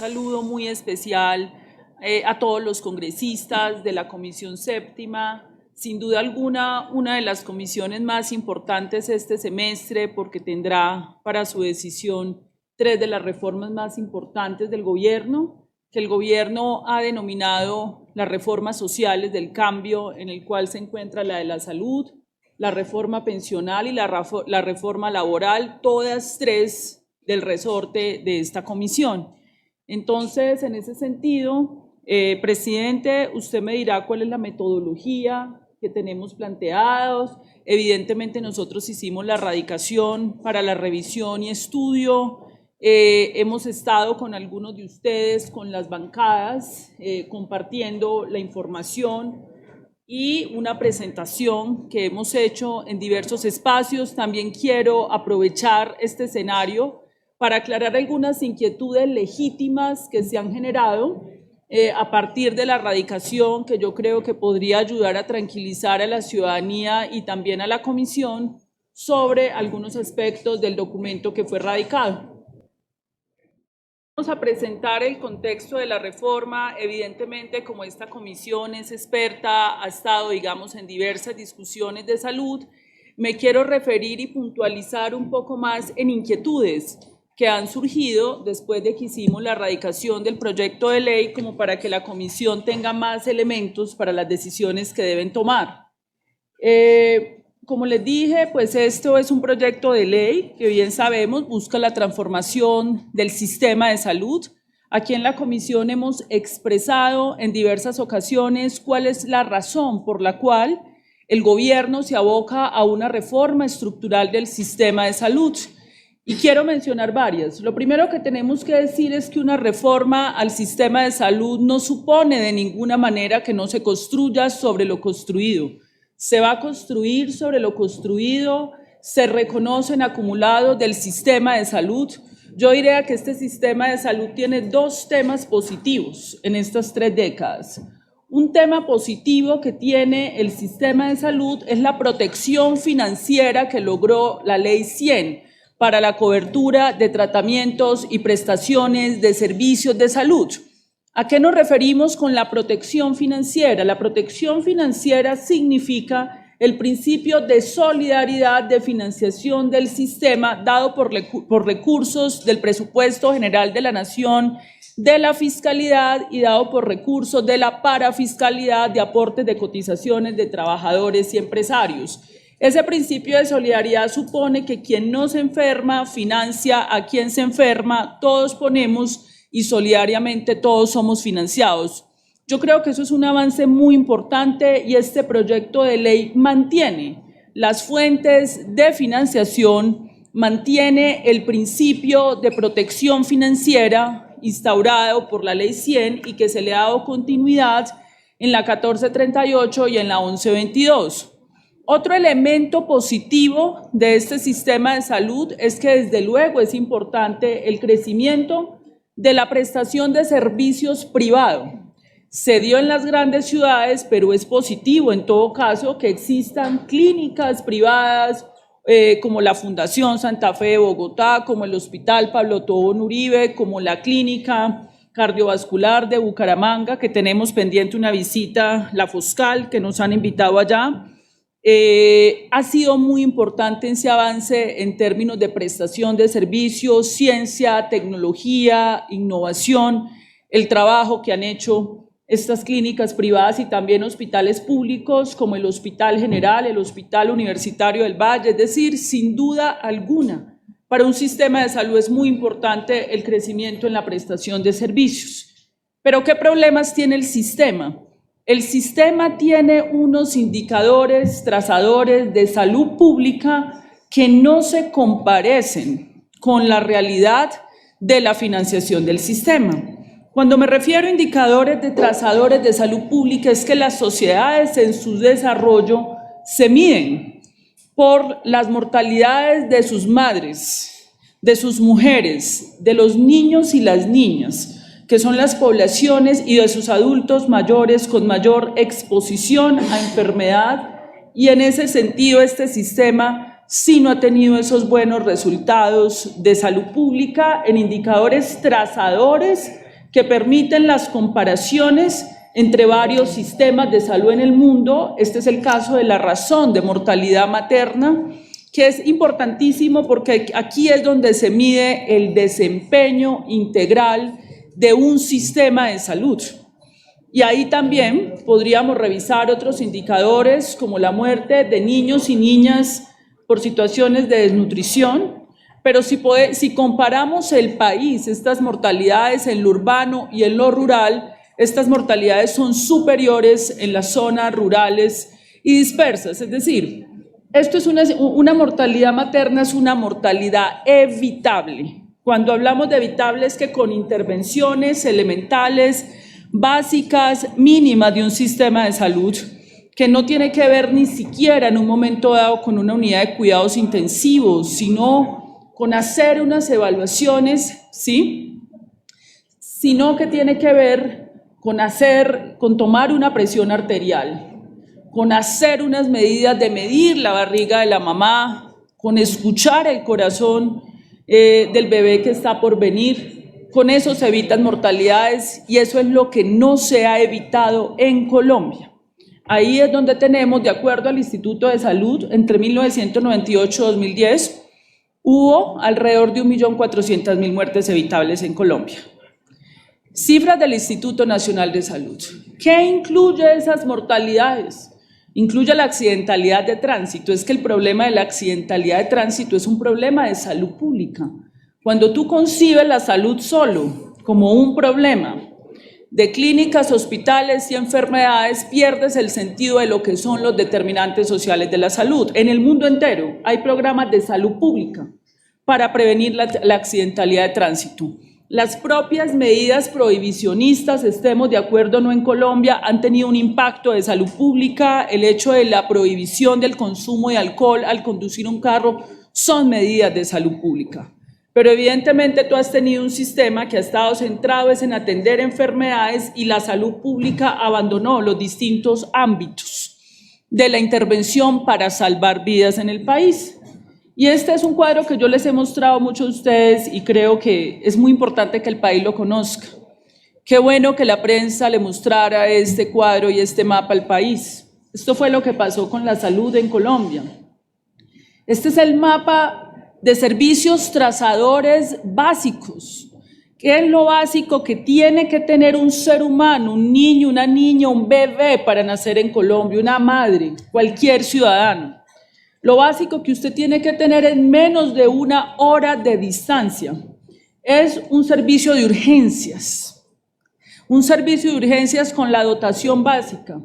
saludo muy especial a todos los congresistas de la Comisión Séptima. Sin duda alguna, una de las comisiones más importantes este semestre, porque tendrá para su decisión 3 de las reformas más importantes del gobierno, que el gobierno ha denominado las reformas sociales del cambio, en el cual se encuentra la de la salud, la reforma pensional y la reforma laboral, todas 3 del resorte de esta comisión. Entonces, en ese sentido, presidente, usted me dirá cuál es la metodología que tenemos planteados. Evidentemente nosotros hicimos la radicación para la revisión y estudio. Hemos estado con algunos de ustedes, con las bancadas, compartiendo la información y una presentación que hemos hecho en diversos espacios. También quiero aprovechar este escenario para aclarar algunas inquietudes legítimas que se han generado a partir de la radicación, que yo creo que podría ayudar a tranquilizar a la ciudadanía y también a la comisión sobre algunos aspectos del documento que fue radicado. Vamos a presentar el contexto de la reforma. Evidentemente, como esta comisión es experta, ha estado, digamos, en diversas discusiones de salud, me quiero referir y puntualizar un poco más en inquietudes que han surgido después de que hicimos la radicación del proyecto de ley, como para que la comisión tenga más elementos para las decisiones que deben tomar. Como les dije, pues esto es un proyecto de ley que bien sabemos busca la transformación del sistema de salud. Aquí en la comisión hemos expresado en diversas ocasiones cuál es la razón por la cual el gobierno se aboca a una reforma estructural del sistema de salud. Y quiero mencionar varias. Lo primero que tenemos que decir es que una reforma al sistema de salud no supone de ninguna manera que no se construya sobre lo construido. Se va a construir sobre lo construido, se reconocen acumulados del sistema de salud. Yo diría que este sistema de salud tiene 2 temas positivos en estas 3 décadas. Un tema positivo que tiene el sistema de salud es la protección financiera que logró la Ley 100 para la cobertura de tratamientos y prestaciones de servicios de salud. ¿A qué nos referimos con la protección financiera? La protección financiera significa el principio de solidaridad de financiación del sistema dado por recursos del presupuesto general de la Nación, de la fiscalidad y dado por recursos de la parafiscalidad de aportes de cotizaciones de trabajadores y empresarios. Ese principio de solidaridad supone que quien no se enferma financia a quien se enferma, todos ponemos y solidariamente todos somos financiados. Yo creo que eso es un avance muy importante y este proyecto de ley mantiene las fuentes de financiación, mantiene el principio de protección financiera instaurado por la Ley 100 y que se le ha dado continuidad en la 1438 y en la 1122. Otro elemento positivo de este sistema de salud es que desde luego es importante el crecimiento de la prestación de servicios privado. Se dio en las grandes ciudades, pero es positivo en todo caso que existan clínicas privadas como la Fundación Santa Fe de Bogotá, como el Hospital Pablo Tobón Uribe, como la Clínica Cardiovascular de Bucaramanga, que tenemos pendiente una visita, la Foscal, que nos han invitado allá. Ha sido muy importante ese avance en términos de prestación de servicios, ciencia, tecnología, innovación, el trabajo que han hecho estas clínicas privadas y también hospitales públicos como el Hospital General, el Hospital Universitario del Valle. Es decir, sin duda alguna, para un sistema de salud es muy importante el crecimiento en la prestación de servicios. Pero ¿qué problemas tiene el sistema? El sistema tiene unos indicadores, trazadores de salud pública que no se comparecen con la realidad de la financiación del sistema. Cuando me refiero a indicadores de trazadores de salud pública es que las sociedades en su desarrollo se miden por las mortalidades de sus madres, de sus mujeres, de los niños y las niñas, que son las poblaciones, y de sus adultos mayores con mayor exposición a enfermedad, y en ese sentido este sistema sí no ha tenido esos buenos resultados de salud pública en indicadores trazadores que permiten las comparaciones entre varios sistemas de salud en el mundo. Este es el caso de la razón de mortalidad materna, que es importantísimo porque aquí es donde se mide el desempeño integral de un sistema de salud. Y ahí también podríamos revisar otros indicadores como la muerte de niños y niñas por situaciones de desnutrición, pero si comparamos el país, estas mortalidades en lo urbano y en lo rural, estas mortalidades son superiores en las zonas rurales y dispersas. Es decir, esto es una mortalidad materna, es una mortalidad evitable. Cuando hablamos de evitable es que con intervenciones elementales, básicas, mínimas de un sistema de salud, que no tiene que ver ni siquiera en un momento dado con una unidad de cuidados intensivos, sino con hacer unas evaluaciones, ¿sí? Sino que tiene que ver con tomar una presión arterial, con hacer unas medidas de medir la barriga de la mamá, con escuchar el corazón del bebé que está por venir. Con eso se evitan mortalidades y eso es lo que no se ha evitado en Colombia. Ahí es donde tenemos, de acuerdo al Instituto de Salud, entre 1998 y 2010, hubo alrededor de 1.400.000 muertes evitables en Colombia. Cifras del Instituto Nacional de Salud. ¿Qué incluye esas mortalidades? Incluye la accidentalidad de tránsito. Es que el problema de la accidentalidad de tránsito es un problema de salud pública. Cuando tú concibes la salud solo como un problema de clínicas, hospitales y enfermedades, pierdes el sentido de lo que son los determinantes sociales de la salud. En el mundo entero hay programas de salud pública para prevenir la accidentalidad de tránsito. Las propias medidas prohibicionistas, estemos de acuerdo o no en Colombia, han tenido un impacto de salud pública. El hecho de la prohibición del consumo de alcohol al conducir un carro son medidas de salud pública. Pero evidentemente tú has tenido un sistema que ha estado centrado en atender enfermedades y la salud pública abandonó los distintos ámbitos de la intervención para salvar vidas en el país. Y este es un cuadro que yo les he mostrado a muchos de ustedes y creo que es muy importante que el país lo conozca. Qué bueno que la prensa le mostrara este cuadro y este mapa al país. Esto fue lo que pasó con la salud en Colombia. Este es el mapa de servicios trazadores básicos. ¿Qué es lo básico que tiene que tener un ser humano, un niño, una niña, un bebé para nacer en Colombia, una madre, cualquier ciudadano? Lo básico que usted tiene que tener en menos de 1 hora de distancia es un servicio de urgencias. Un servicio de urgencias con la dotación básica.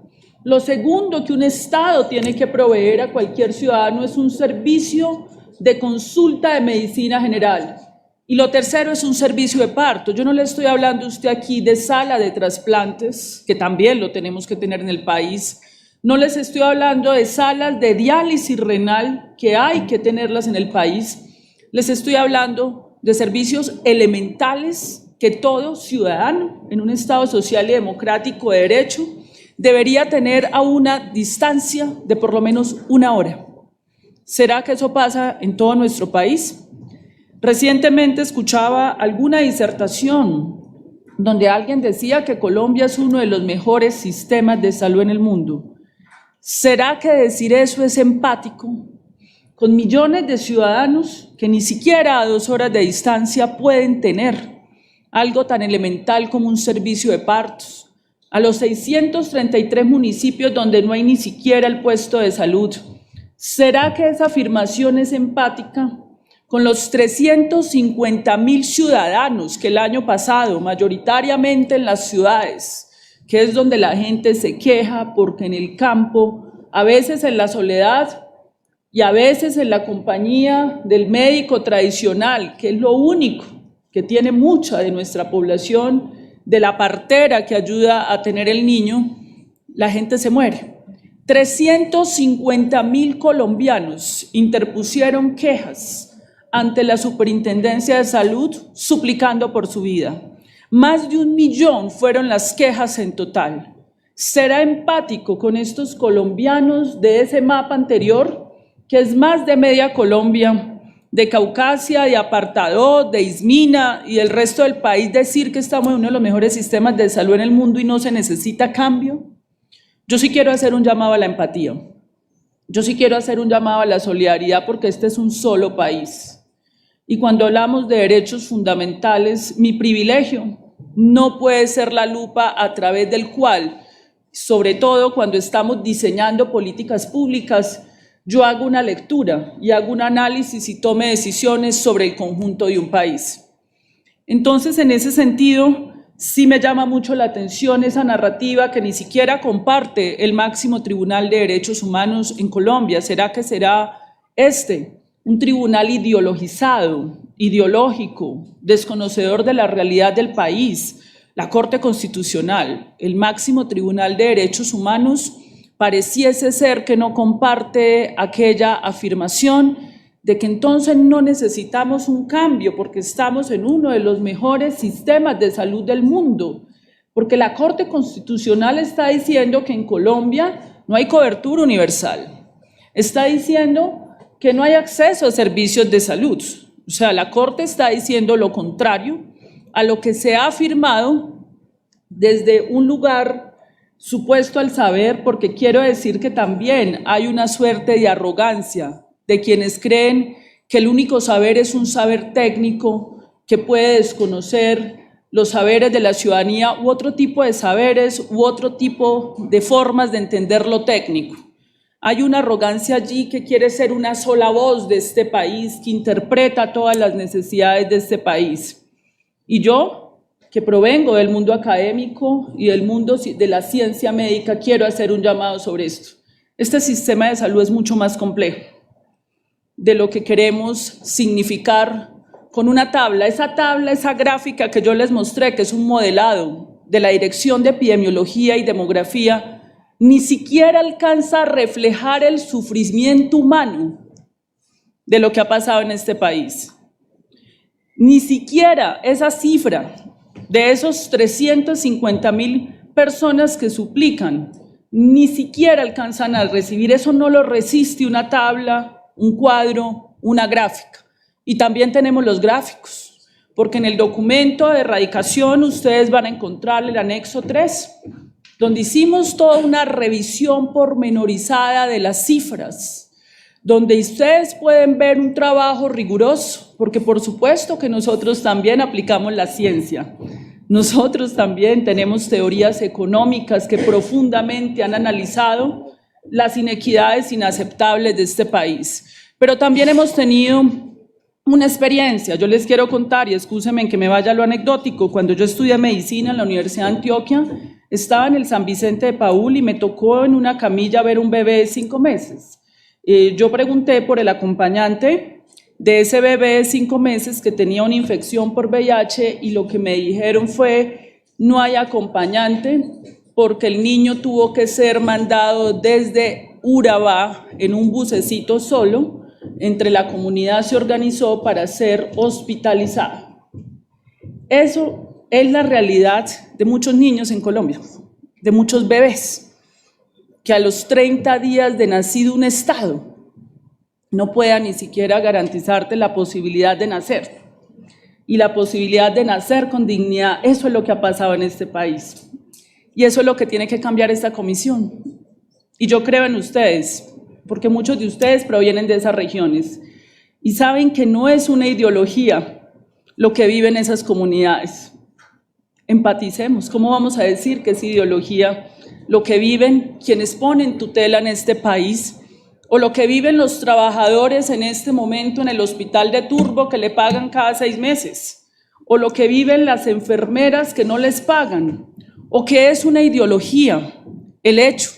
Lo segundo que un Estado tiene que proveer a cualquier ciudadano es un servicio de consulta de medicina general. Y lo tercero es un servicio de parto. Yo no le estoy hablando a usted aquí de sala de trasplantes, que también lo tenemos que tener en el país. No les estoy hablando de salas de diálisis renal, que hay que tenerlas en el país. Les estoy hablando de servicios elementales que todo ciudadano en un Estado social y democrático de derecho debería tener a una distancia de por lo menos 1 hora. ¿Será que eso pasa en todo nuestro país? Recientemente escuchaba alguna disertación donde alguien decía que Colombia es uno de los mejores sistemas de salud en el mundo. ¿Será que decir eso es empático? Con millones de ciudadanos que ni siquiera a 2 horas de distancia pueden tener algo tan elemental como un servicio de partos, a los 633 municipios donde no hay ni siquiera el puesto de salud. ¿Será que esa afirmación es empática con los 350.000 ciudadanos que el año pasado, mayoritariamente en las ciudades, que es donde la gente se queja porque en el campo, a veces en la soledad y a veces en la compañía del médico tradicional, que es lo único que tiene mucha de nuestra población, de la partera que ayuda a tener el niño, la gente se muere? 350.000 colombianos interpusieron quejas ante la Superintendencia de Salud suplicando por su vida. Más de 1 millón fueron las quejas en total. ¿Será empático con estos colombianos de ese mapa anterior, que es más de media Colombia, de Caucasia, de Apartadó, de Ismina y del resto del país decir que estamos en uno de los mejores sistemas de salud en el mundo y no se necesita cambio? Yo sí quiero hacer un llamado a la empatía. Yo sí quiero hacer un llamado a la solidaridad porque este es un solo país. Y cuando hablamos de derechos fundamentales, mi privilegio no puede ser la lupa a través del cual, sobre todo cuando estamos diseñando políticas públicas, yo hago una lectura y hago un análisis y tome decisiones sobre el conjunto de un país. Entonces, en ese sentido, sí me llama mucho la atención esa narrativa que ni siquiera comparte el máximo Tribunal de Derechos Humanos en Colombia. ¿Será que será un tribunal ideologizado, ideológico, desconocedor de la realidad del país? La Corte Constitucional, el máximo Tribunal de Derechos Humanos, pareciese ser que no comparte aquella afirmación de que entonces no necesitamos un cambio porque estamos en uno de los mejores sistemas de salud del mundo, porque la Corte Constitucional está diciendo que en Colombia no hay cobertura universal, está diciendo que no hay acceso a servicios de salud. O sea, la Corte está diciendo lo contrario a lo que se ha afirmado desde un lugar supuesto al saber, porque quiero decir que también hay una suerte de arrogancia de quienes creen que el único saber es un saber técnico que puede desconocer los saberes de la ciudadanía u otro tipo de saberes u otro tipo de formas de entender lo técnico. Hay una arrogancia allí que quiere ser una sola voz de este país, que interpreta todas las necesidades de este país. Y yo, que provengo del mundo académico y del mundo de la ciencia médica, quiero hacer un llamado sobre esto. Este sistema de salud es mucho más complejo de lo que queremos significar con una tabla, esa gráfica que yo les mostré, que es un modelado de la Dirección de Epidemiología y Demografía, ni siquiera alcanza a reflejar el sufrimiento humano de lo que ha pasado en este país. Ni siquiera esa cifra de esos 350,000 personas que suplican, ni siquiera alcanzan a recibir. Eso no lo resiste una tabla, un cuadro, una gráfica. Y también tenemos los gráficos, porque en el documento de erradicación ustedes van a encontrar el anexo 3, donde hicimos toda una revisión pormenorizada de las cifras, donde ustedes pueden ver un trabajo riguroso, porque por supuesto que nosotros también aplicamos la ciencia. Nosotros también tenemos teorías económicas que profundamente han analizado las inequidades inaceptables de este país. Pero también hemos tenido una experiencia. Yo les quiero contar, y excúsenme en que me vaya a lo anecdótico, cuando yo estudié medicina en la Universidad de Antioquia, estaba en el San Vicente de Paúl y me tocó en una camilla ver un bebé de 5 meses. Yo pregunté por el acompañante de ese bebé de 5 meses que tenía una infección por VIH y lo que me dijeron fue: no hay acompañante porque el niño tuvo que ser mandado desde Urabá en un bucecito solo. Entre la comunidad se organizó para ser hospitalizado. Eso es la realidad de muchos niños en Colombia, de muchos bebés, que a los 30 días de nacido un Estado no pueda ni siquiera garantizarte la posibilidad de nacer. Y la posibilidad de nacer con dignidad, eso es lo que ha pasado en este país. Y eso es lo que tiene que cambiar esta comisión. Y yo creo en ustedes, porque muchos de ustedes provienen de esas regiones y saben que no es una ideología lo que viven esas comunidades. Empaticemos. ¿Cómo vamos a decir que es ideología lo que viven quienes ponen tutela en este país, o lo que viven los trabajadores en este momento en el hospital de Turbo que le pagan cada 6 meses, o lo que viven las enfermeras que no les pagan, o que es una ideología el hecho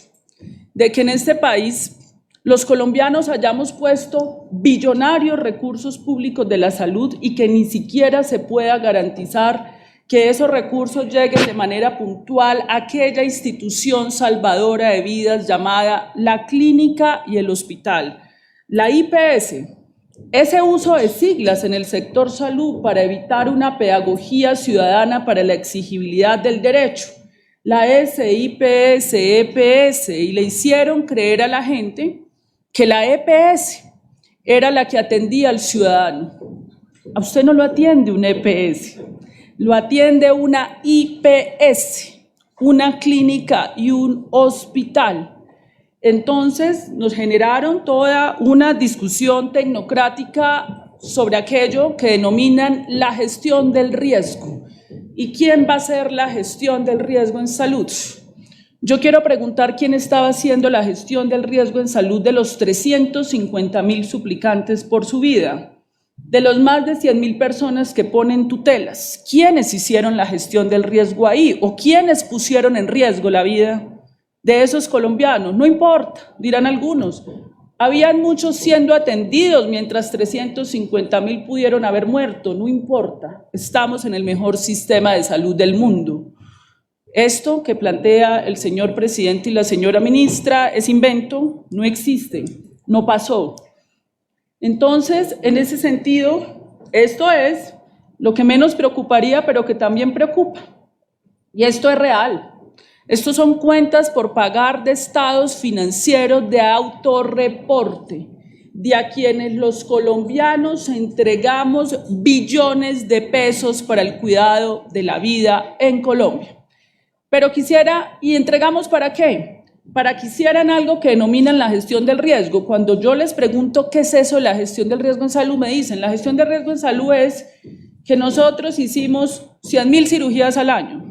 de que en este país los colombianos hayamos puesto billonarios recursos públicos de la salud y que ni siquiera se pueda garantizar que esos recursos lleguen de manera puntual a aquella institución salvadora de vidas llamada la clínica y el hospital. La IPS, ese uso de siglas en el sector salud para evitar una pedagogía ciudadana para la exigibilidad del derecho, la SIPS, EPS, y le hicieron creer a la gente que la EPS era la que atendía al ciudadano. A usted no lo atiende una EPS, lo atiende una IPS, una clínica y un hospital. Entonces nos generaron toda una discusión tecnocrática sobre aquello que denominan la gestión del riesgo. ¿Y quién va a hacer la gestión del riesgo en salud? Yo quiero preguntar quién estaba haciendo la gestión del riesgo en salud de los 350.000 suplicantes por su vida, de los más de 100.000 personas que ponen tutelas. ¿Quiénes hicieron la gestión del riesgo ahí? ¿O quiénes pusieron en riesgo la vida de esos colombianos? No importa, dirán algunos. Habían muchos siendo atendidos mientras 350.000 pudieron haber muerto. No importa, estamos en el mejor sistema de salud del mundo. Esto que plantea el señor presidente y la señora ministra es invento, no existe, no pasó. Entonces, en ese sentido, esto es lo que menos preocuparía, pero que también preocupa. Y esto es real. Estos son cuentas por pagar de estados financieros de autorreporte, de a quienes los colombianos entregamos billones de pesos para el cuidado de la vida en Colombia. Pero quisiera, ¿y entregamos para qué? Para que hicieran algo que denominan la gestión del riesgo. Cuando yo les pregunto qué es eso de la gestión del riesgo en salud, me dicen, la gestión del riesgo en salud es que nosotros hicimos 100.000 cirugías al año,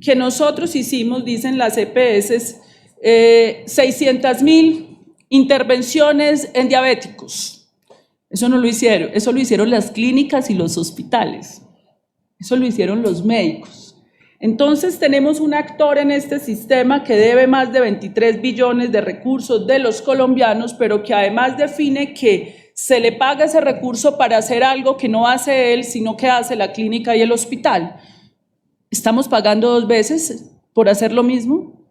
que nosotros hicimos, dicen las EPS, 600.000 intervenciones en diabéticos. Eso no lo hicieron, eso lo hicieron las clínicas y los hospitales, eso lo hicieron los médicos. Entonces tenemos un actor en este sistema que debe más de 23 billones de recursos de los colombianos, pero que además define que se le paga ese recurso para hacer algo que no hace él, sino que hace la clínica y el hospital. ¿Estamos pagando 2 veces por hacer lo mismo?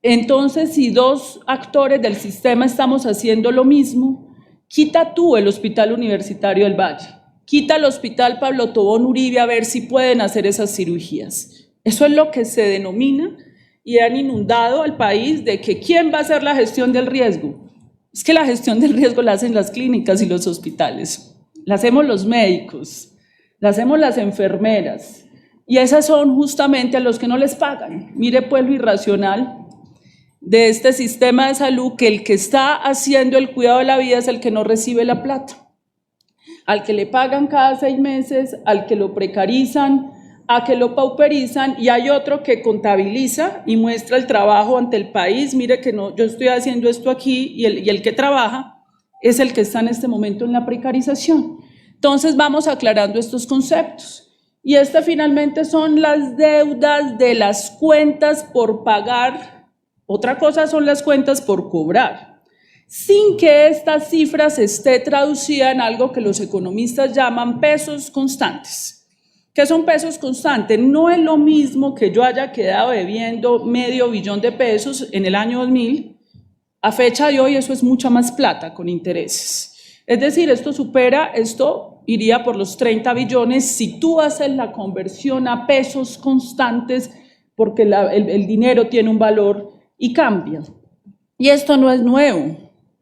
Entonces, si 2 actores del sistema estamos haciendo lo mismo, quita tú el Hospital Universitario del Valle, quita el Hospital Pablo Tobón Uribe a ver si pueden hacer esas cirugías. Eso es lo que se denomina, y han inundado al país de que ¿quién va a hacer la gestión del riesgo? Es que la gestión del riesgo la hacen las clínicas y los hospitales, la hacemos los médicos, la hacemos las enfermeras, y esas son justamente a los que no les pagan. Mire pues lo irracional de este sistema de salud, que el que está haciendo el cuidado de la vida es el que no recibe la plata, al que le pagan cada 6 meses, al que lo precarizan, a que lo pauperizan, y hay otro que contabiliza y muestra el trabajo ante el país. Mire que no, yo estoy haciendo esto aquí, y el que trabaja es el que está en este momento en la precarización. Entonces vamos aclarando estos conceptos. Y finalmente son las deudas de las cuentas por pagar. Otra cosa son las cuentas por cobrar, sin que esta cifra se esté traducida en algo que los economistas llaman pesos constantes. ¿Qué son pesos constantes? No es lo mismo que yo haya quedado debiendo $500 millón de pesos en el año 2000, a fecha de hoy eso es mucha más plata con intereses. Es decir, esto iría por los 30 billones si tú haces la conversión a pesos constantes, porque el dinero tiene un valor y cambia. Y esto no es nuevo,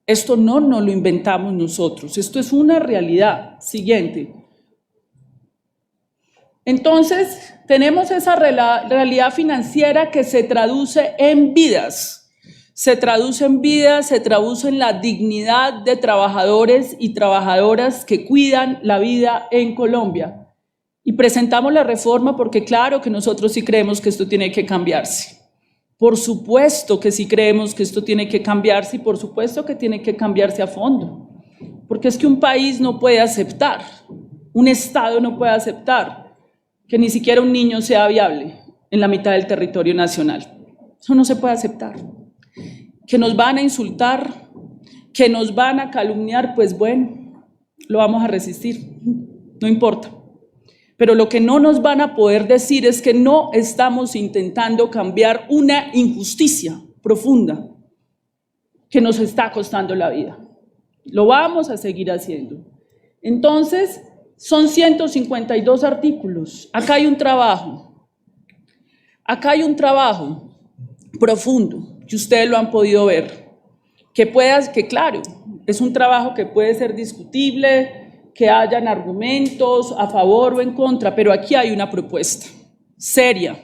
esto no nos lo inventamos nosotros, esto es una realidad. Siguiente. Entonces, tenemos esa realidad financiera que se traduce en vidas, se traduce en la dignidad de trabajadores y trabajadoras que cuidan la vida en Colombia. Y presentamos la reforma porque claro que nosotros sí creemos que esto tiene que cambiarse. Por supuesto que sí creemos que esto tiene que cambiarse, y por supuesto que tiene que cambiarse a fondo. Porque es que un país no puede aceptar, un Estado no puede aceptar que ni siquiera un niño sea viable en la mitad del territorio nacional. Eso no se puede aceptar. Que nos van a insultar, que nos van a calumniar, pues bueno, lo vamos a resistir, no importa. Pero lo que no nos van a poder decir es que no estamos intentando cambiar una injusticia profunda que nos está costando la vida. Lo vamos a seguir haciendo. Entonces, son 152 artículos. Acá hay un trabajo profundo, que ustedes lo han podido ver, que claro, es un trabajo que puede ser discutible, que hayan argumentos a favor o en contra, pero aquí hay una propuesta seria.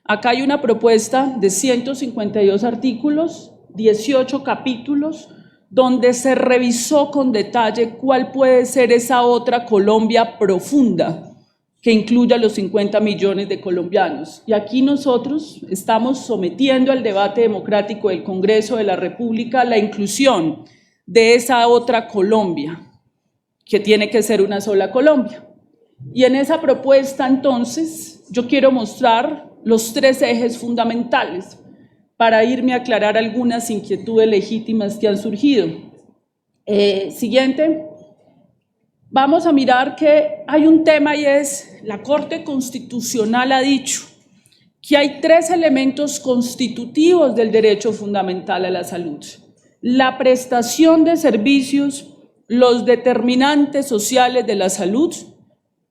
Acá hay una propuesta de 152 artículos, 18 capítulos, donde se revisó con detalle cuál puede ser esa otra Colombia profunda que incluya los 50 millones de colombianos. Y aquí nosotros estamos sometiendo al debate democrático del Congreso de la República la inclusión de esa otra Colombia, que tiene que ser una sola Colombia. Y en esa propuesta, entonces, yo quiero mostrar los 3 ejes fundamentales para irme a aclarar algunas inquietudes legítimas que han surgido. Siguiente. Vamos a mirar que hay un tema y es, la Corte Constitucional ha dicho que hay 3 elementos constitutivos del derecho fundamental a la salud: la prestación de servicios, los determinantes sociales de la salud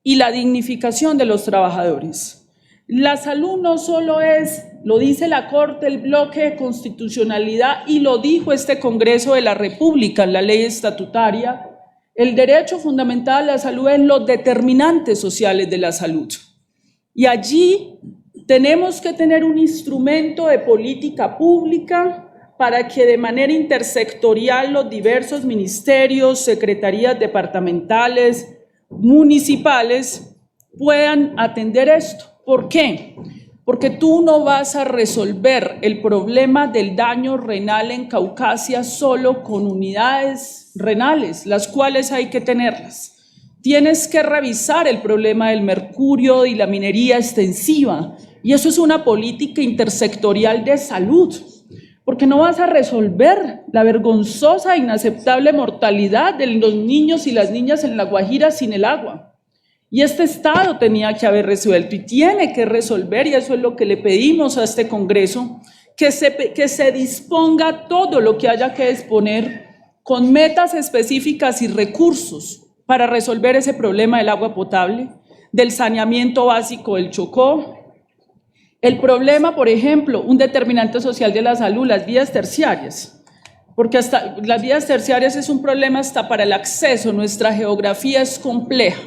y la dignificación de los trabajadores. La salud no solo es, lo dice la Corte, el bloque de constitucionalidad, y lo dijo este Congreso de la República en la ley estatutaria. El derecho fundamental a la salud es los determinantes sociales de la salud. Y allí tenemos que tener un instrumento de política pública para que de manera intersectorial los diversos ministerios, secretarías departamentales, municipales puedan atender esto. ¿Por qué? Porque tú no vas a resolver el problema del daño renal en Caucasia solo con unidades renales, las cuales hay que tenerlas. Tienes que revisar el problema del mercurio y la minería extensiva, y eso es una política intersectorial de salud, porque no vas a resolver la vergonzosa e inaceptable mortalidad de los niños y las niñas en La Guajira sin el agua. Y este Estado tenía que haber resuelto y tiene que resolver, y eso es lo que le pedimos a este Congreso, que se disponga todo lo que haya que disponer con metas específicas y recursos para resolver ese problema del agua potable, del saneamiento básico del Chocó, el problema, por ejemplo, un determinante social de la salud, las vías terciarias, porque hasta las vías terciarias es un problema hasta para el acceso. Nuestra geografía es compleja.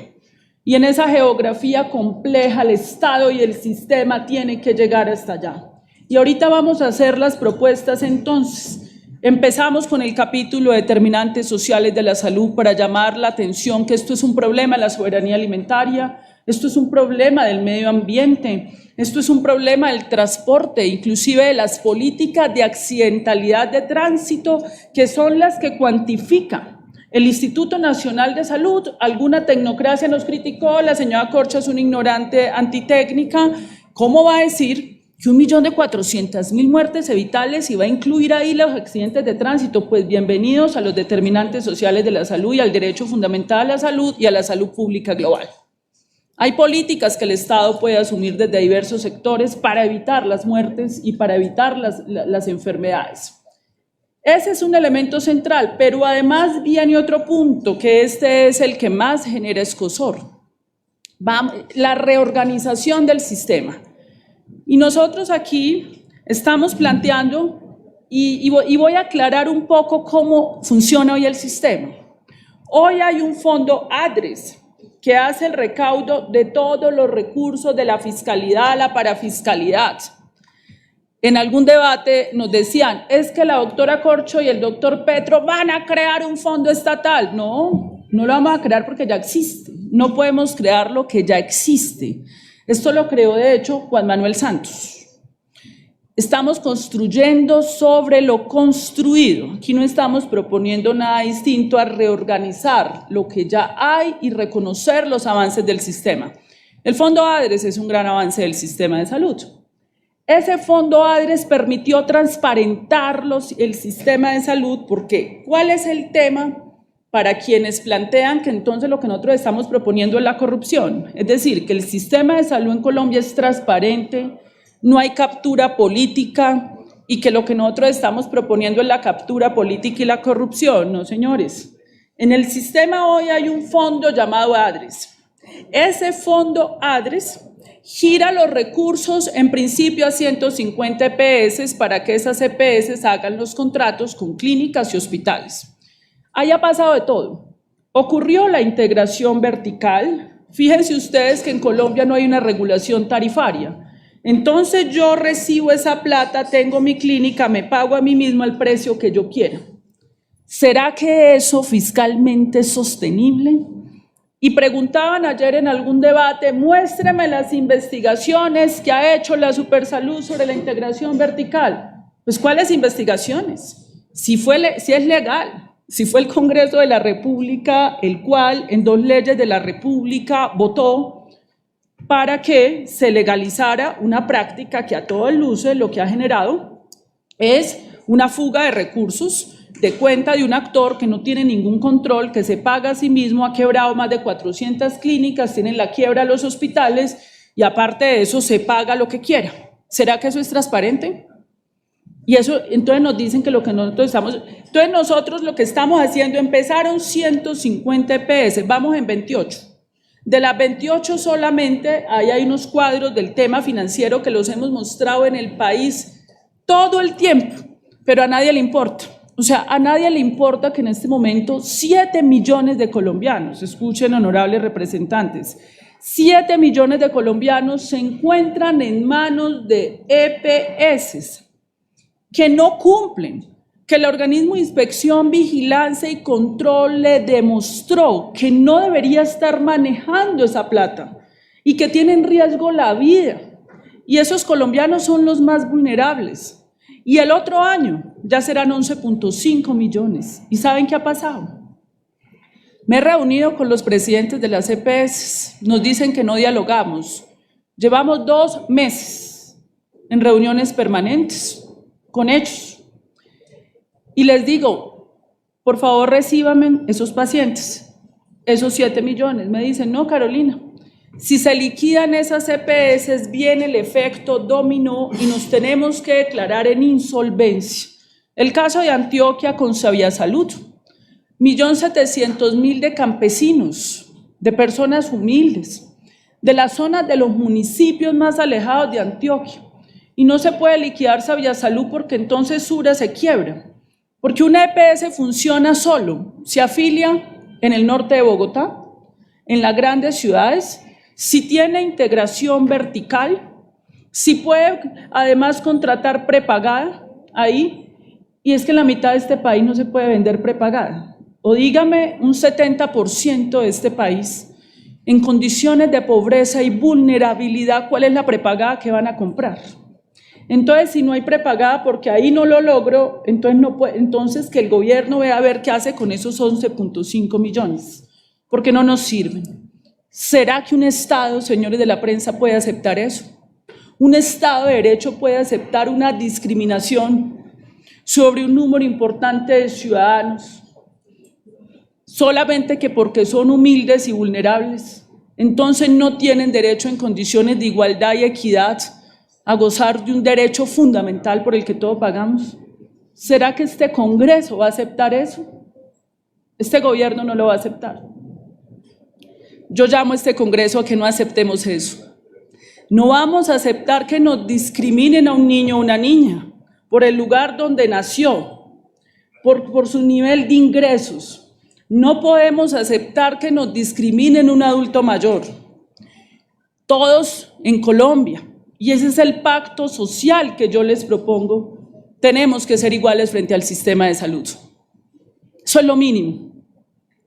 Y en esa geografía compleja el Estado y el sistema tienen que llegar hasta allá. Y ahorita vamos a hacer las propuestas entonces. Empezamos con el capítulo de determinantes sociales de la salud para llamar la atención que esto es un problema de la soberanía alimentaria, esto es un problema del medio ambiente, esto es un problema del transporte, inclusive de las políticas de accidentalidad de tránsito, que son las que cuantifican. El Instituto Nacional de Salud, alguna tecnocracia nos criticó, la señora Corcho es una ignorante antitécnica. ¿Cómo va a decir que 1.400.000 muertes evitables y va a incluir ahí los accidentes de tránsito? Pues bienvenidos a los determinantes sociales de la salud y al derecho fundamental a la salud y a la salud pública global. Hay políticas que el Estado puede asumir desde diversos sectores para evitar las muertes y para evitar las enfermedades. Ese es un elemento central, pero además viene otro punto, que este es el que más genera escozor: la reorganización del sistema. Y nosotros aquí estamos planteando, y voy a aclarar un poco cómo funciona hoy el sistema. Hoy hay un fondo ADRES que hace el recaudo de todos los recursos de la fiscalidad a la parafiscalidad. En algún debate nos decían, es que la doctora Corcho y el doctor Petro van a crear un fondo estatal. No, no lo vamos a crear porque ya existe. No podemos crear lo que ya existe. Esto lo creó, de hecho, Juan Manuel Santos. Estamos construyendo sobre lo construido. Aquí no estamos proponiendo nada distinto a reorganizar lo que ya hay y reconocer los avances del sistema. El Fondo ADRES es un gran avance del sistema de salud. Ese Fondo ADRES permitió transparentar el sistema de salud, porque ¿cuál es el tema para quienes plantean que entonces lo que nosotros estamos proponiendo es la corrupción? Es decir, que el sistema de salud en Colombia es transparente, no hay captura política, y que lo que nosotros estamos proponiendo es la captura política y la corrupción. No, señores. En el sistema hoy hay un fondo llamado ADRES. Ese Fondo ADRES gira los recursos en principio a 150 EPS para que esas EPS hagan los contratos con clínicas y hospitales. Ahí ha pasado de todo. Ocurrió la integración vertical. Fíjense ustedes que en Colombia no hay una regulación tarifaria. Entonces yo recibo esa plata, tengo mi clínica, me pago a mí mismo el precio que yo quiera. ¿Será que eso fiscalmente es sostenible? Y preguntaban ayer en algún debate, muéstreme las investigaciones que ha hecho la Supersalud sobre la integración vertical. Pues, ¿cuáles investigaciones? Si es legal, si fue el Congreso de la República el cual en 2 leyes de la República votó para que se legalizara una práctica que a todo luce lo que ha generado es una fuga de recursos de cuenta de un actor que no tiene ningún control, que se paga a sí mismo, ha quebrado más de 400 clínicas, tienen la quiebra los hospitales y aparte de eso se paga lo que quiera. ¿Será que eso es transparente? Y eso, entonces nos dicen que lo que nosotros estamos... Entonces nosotros lo que estamos haciendo, empezaron 150 EPS, vamos en 28. De las 28 solamente, ahí hay unos cuadros del tema financiero que los hemos mostrado en el país todo el tiempo, pero a nadie le importa. O sea, a nadie le importa que en este momento 7 millones de colombianos, escuchen honorables representantes, 7 millones de colombianos se encuentran en manos de EPS que no cumplen, que el organismo de inspección, vigilancia y control le demostró que no debería estar manejando esa plata y que tiene en riesgo la vida. Y esos colombianos son los más vulnerables. Y el otro año ya serán 11.5 millones. ¿Y saben qué ha pasado? Me he reunido con los presidentes de las EPS, nos dicen que no dialogamos. Llevamos 2 meses en reuniones permanentes con ellos. Y les digo, por favor recíbanme esos pacientes, esos 7 millones. Me dicen, no, Carolina, si se liquidan esas EPS, viene el efecto dominó y nos tenemos que declarar en insolvencia. El caso de Antioquia con Saviasalud, 1.700.000 de campesinos, de personas humildes, de las zonas de los municipios más alejados de Antioquia. Y no se puede liquidar Saviasalud porque entonces Sura se quiebra. Porque una EPS funciona solo, se afilia en el norte de Bogotá, en las grandes ciudades, si tiene integración vertical, si puede además contratar prepagada ahí, y es que en la mitad de este país no se puede vender prepagada. O dígame un 70% de este país, en condiciones de pobreza y vulnerabilidad, ¿cuál es la prepagada que van a comprar? Entonces, si no hay prepagada porque ahí no lo logro, entonces, entonces que el gobierno vea a ver qué hace con esos 11.5 millones, porque no nos sirven. ¿Será que un Estado, señores de la prensa, puede aceptar eso? ¿Un Estado de Derecho puede aceptar una discriminación sobre un número importante de ciudadanos, solamente que porque son humildes y vulnerables, entonces no tienen derecho en condiciones de igualdad y equidad a gozar de un derecho fundamental por el que todos pagamos? ¿Será que este Congreso va a aceptar eso? Este gobierno no lo va a aceptar. Yo llamo a este Congreso a que no aceptemos eso. No vamos a aceptar que nos discriminen a un niño o una niña por el lugar donde nació, por su nivel de ingresos. No podemos aceptar que nos discriminen un adulto mayor. Todos en Colombia, y ese es el pacto social que yo les propongo, tenemos que ser iguales frente al sistema de salud. Eso es lo mínimo.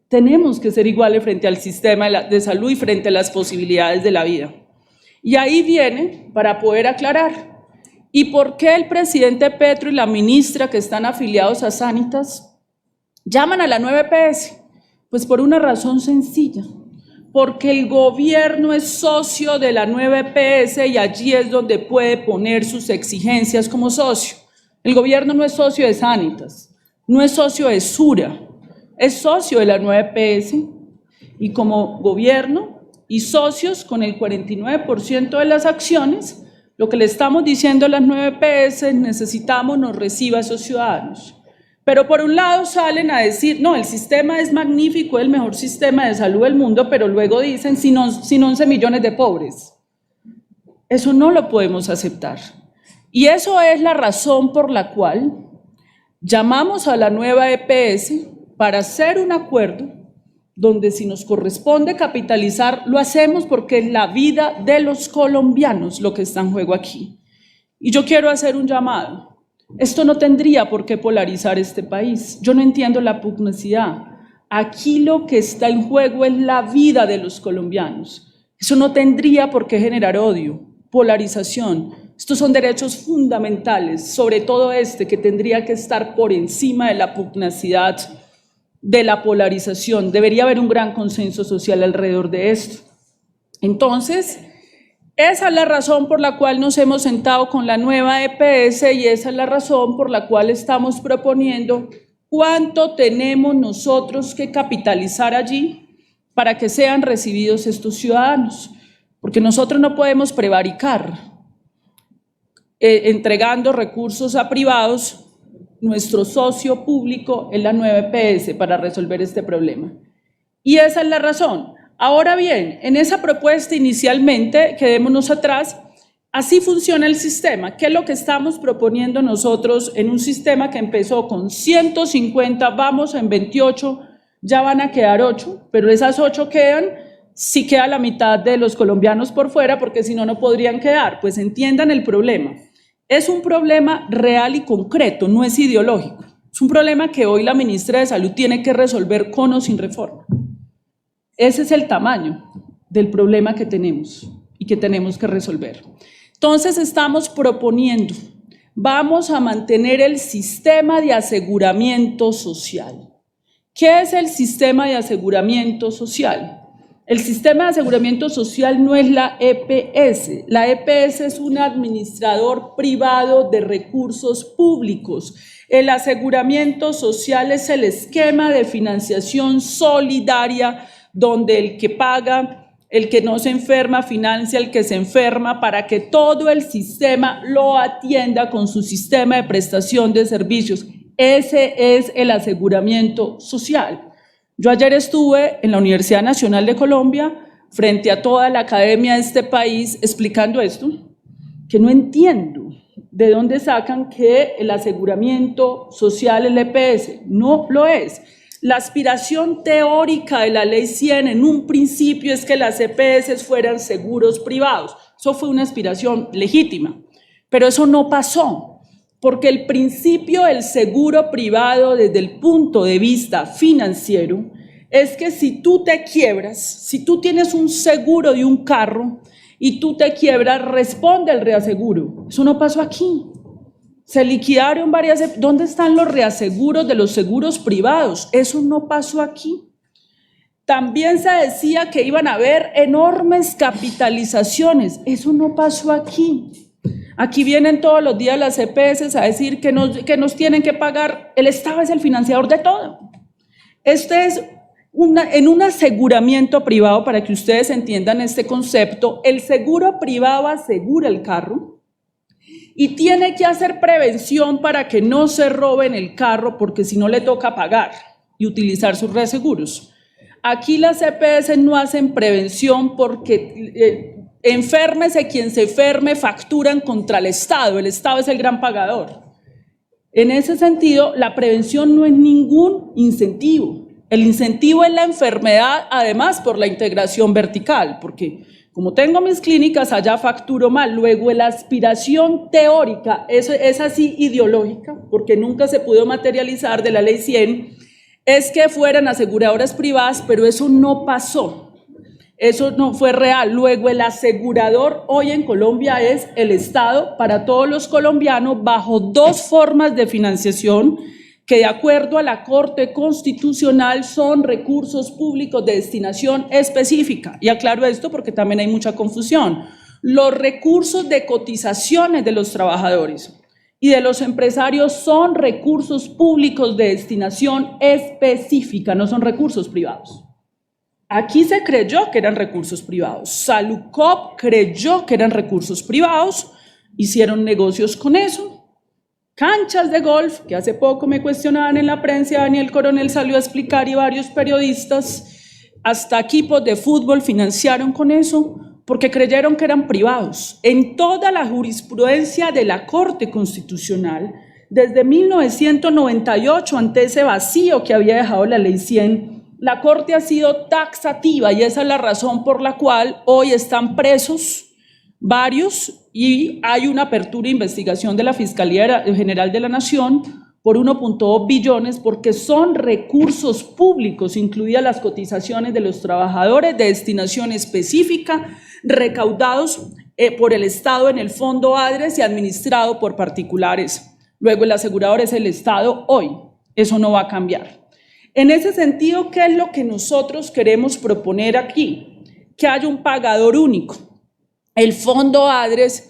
Tenemos que ser iguales frente al sistema de salud y frente a las posibilidades de la vida. Y ahí viene, para poder aclarar, ¿y por qué el presidente Petro y la ministra que están afiliados a Sanitas llaman a la nueva EPS? Pues por una razón sencilla, porque el gobierno es socio de la nueva EPS y allí es donde puede poner sus exigencias como socio. El gobierno no es socio de Sanitas, no es socio de Sura, es socio de la nueva EPS y como gobierno y socios con el 49% de las acciones, lo que le estamos diciendo a las nueva EPS, necesitamos nos reciba a esos ciudadanos. Pero por un lado salen a decir, no, el sistema es magnífico, es el mejor sistema de salud del mundo, pero luego dicen, sin 11 millones de pobres. Eso no lo podemos aceptar. Y eso es la razón por la cual llamamos a la nueva EPS para hacer un acuerdo donde si nos corresponde capitalizar, lo hacemos porque es la vida de los colombianos lo que está en juego aquí. Y yo quiero hacer un llamado. Esto no tendría por qué polarizar este país. Yo no entiendo la pugnacidad. Aquí lo que está en juego es la vida de los colombianos. Eso no tendría por qué generar odio, polarización. Estos son derechos fundamentales, sobre todo este, que tendría que estar por encima de la pugnacidad, de la polarización. Debería haber un gran consenso social alrededor de esto. Entonces, esa es la razón por la cual nos hemos sentado con la nueva EPS y esa es la razón por la cual estamos proponiendo cuánto tenemos nosotros que capitalizar allí para que sean recibidos estos ciudadanos, porque nosotros no podemos prevaricar entregando recursos a privados. Nuestro socio público es la nueva EPS para resolver este problema. Y esa es la razón. Ahora bien, en esa propuesta inicialmente, quedémonos atrás, así funciona el sistema. ¿Qué es lo que estamos proponiendo nosotros en un sistema que empezó con 150, vamos en 28, ya van a quedar 8, pero esas 8 quedan, si queda la mitad de los colombianos por fuera, porque si no, no podrían quedar. Pues entiendan el problema. Es un problema real y concreto, no es ideológico. Es un problema que hoy la ministra de Salud tiene que resolver con o sin reforma. Ese es el tamaño del problema que tenemos y que tenemos que resolver. Entonces estamos proponiendo, vamos a mantener el sistema de aseguramiento social. ¿Qué es el sistema de aseguramiento social? El sistema de aseguramiento social no es la EPS. La EPS es un administrador privado de recursos públicos. El aseguramiento social es el esquema de financiación solidaria donde el que paga, el que no se enferma, financia al que se enferma para que todo el sistema lo atienda con su sistema de prestación de servicios. Ese es el aseguramiento social. Yo ayer estuve en la Universidad Nacional de Colombia frente a toda la academia de este país explicando esto, que no entiendo de dónde sacan que el aseguramiento social, el EPS, no lo es. La aspiración teórica de la Ley 100 en un principio es que las EPS fueran seguros privados. Eso fue una aspiración legítima, pero eso no pasó. Porque el principio del seguro privado desde el punto de vista financiero es que si tú te quiebras, si tú tienes un seguro de un carro y tú te quiebras, responde el reaseguro. Eso no pasó aquí. Se liquidaron varias. ¿Dónde están los reaseguros de los seguros privados? Eso no pasó aquí. También se decía que iban a haber enormes capitalizaciones. Eso no pasó aquí. Aquí vienen todos los días las EPS a decir que nos tienen que pagar. El Estado es el financiador de todo. Este es en un aseguramiento privado, para que ustedes entiendan este concepto, el seguro privado asegura el carro y tiene que hacer prevención para que no se roben el carro, porque si no le toca pagar y utilizar sus reaseguros. Aquí las EPS no hacen prevención porque enférmese quien se enferme, facturan contra el Estado es el gran pagador. En ese sentido, la prevención no es ningún incentivo. El incentivo es la enfermedad, además por la integración vertical, porque como tengo mis clínicas, allá facturo mal. Luego la aspiración teórica, es así ideológica, porque nunca se pudo materializar de la Ley 100, es que fueran aseguradoras privadas, pero eso no pasó. Eso no fue real. Luego el asegurador hoy en Colombia es el Estado para todos los colombianos bajo 2 formas de financiación que de acuerdo a la Corte Constitucional son recursos públicos de destinación específica. Y aclaro esto porque también hay mucha confusión. Los recursos de cotizaciones de los trabajadores y de los empresarios son recursos públicos de destinación específica, no son recursos privados. Aquí se creyó que eran recursos privados. Salucop creyó que eran recursos privados, hicieron negocios con eso. Canchas de golf, que hace poco me cuestionaban en la prensa, Daniel Coronel salió a explicar y varios periodistas, hasta equipos de fútbol financiaron con eso porque creyeron que eran privados. En toda la jurisprudencia de la Corte Constitucional Desde 1998, ante ese vacío que había dejado la Ley 100, la Corte ha sido taxativa y esa es la razón por la cual hoy están presos varios y hay una apertura de investigación de la Fiscalía General de la Nación por 1.2 billones porque son recursos públicos, incluidas las cotizaciones de los trabajadores de destinación específica, recaudados por el Estado en el Fondo ADRES y administrado por particulares. Luego el asegurador es el Estado hoy, eso no va a cambiar. En ese sentido, ¿qué es lo que nosotros queremos proponer aquí? Que haya un pagador único. El Fondo ADRES,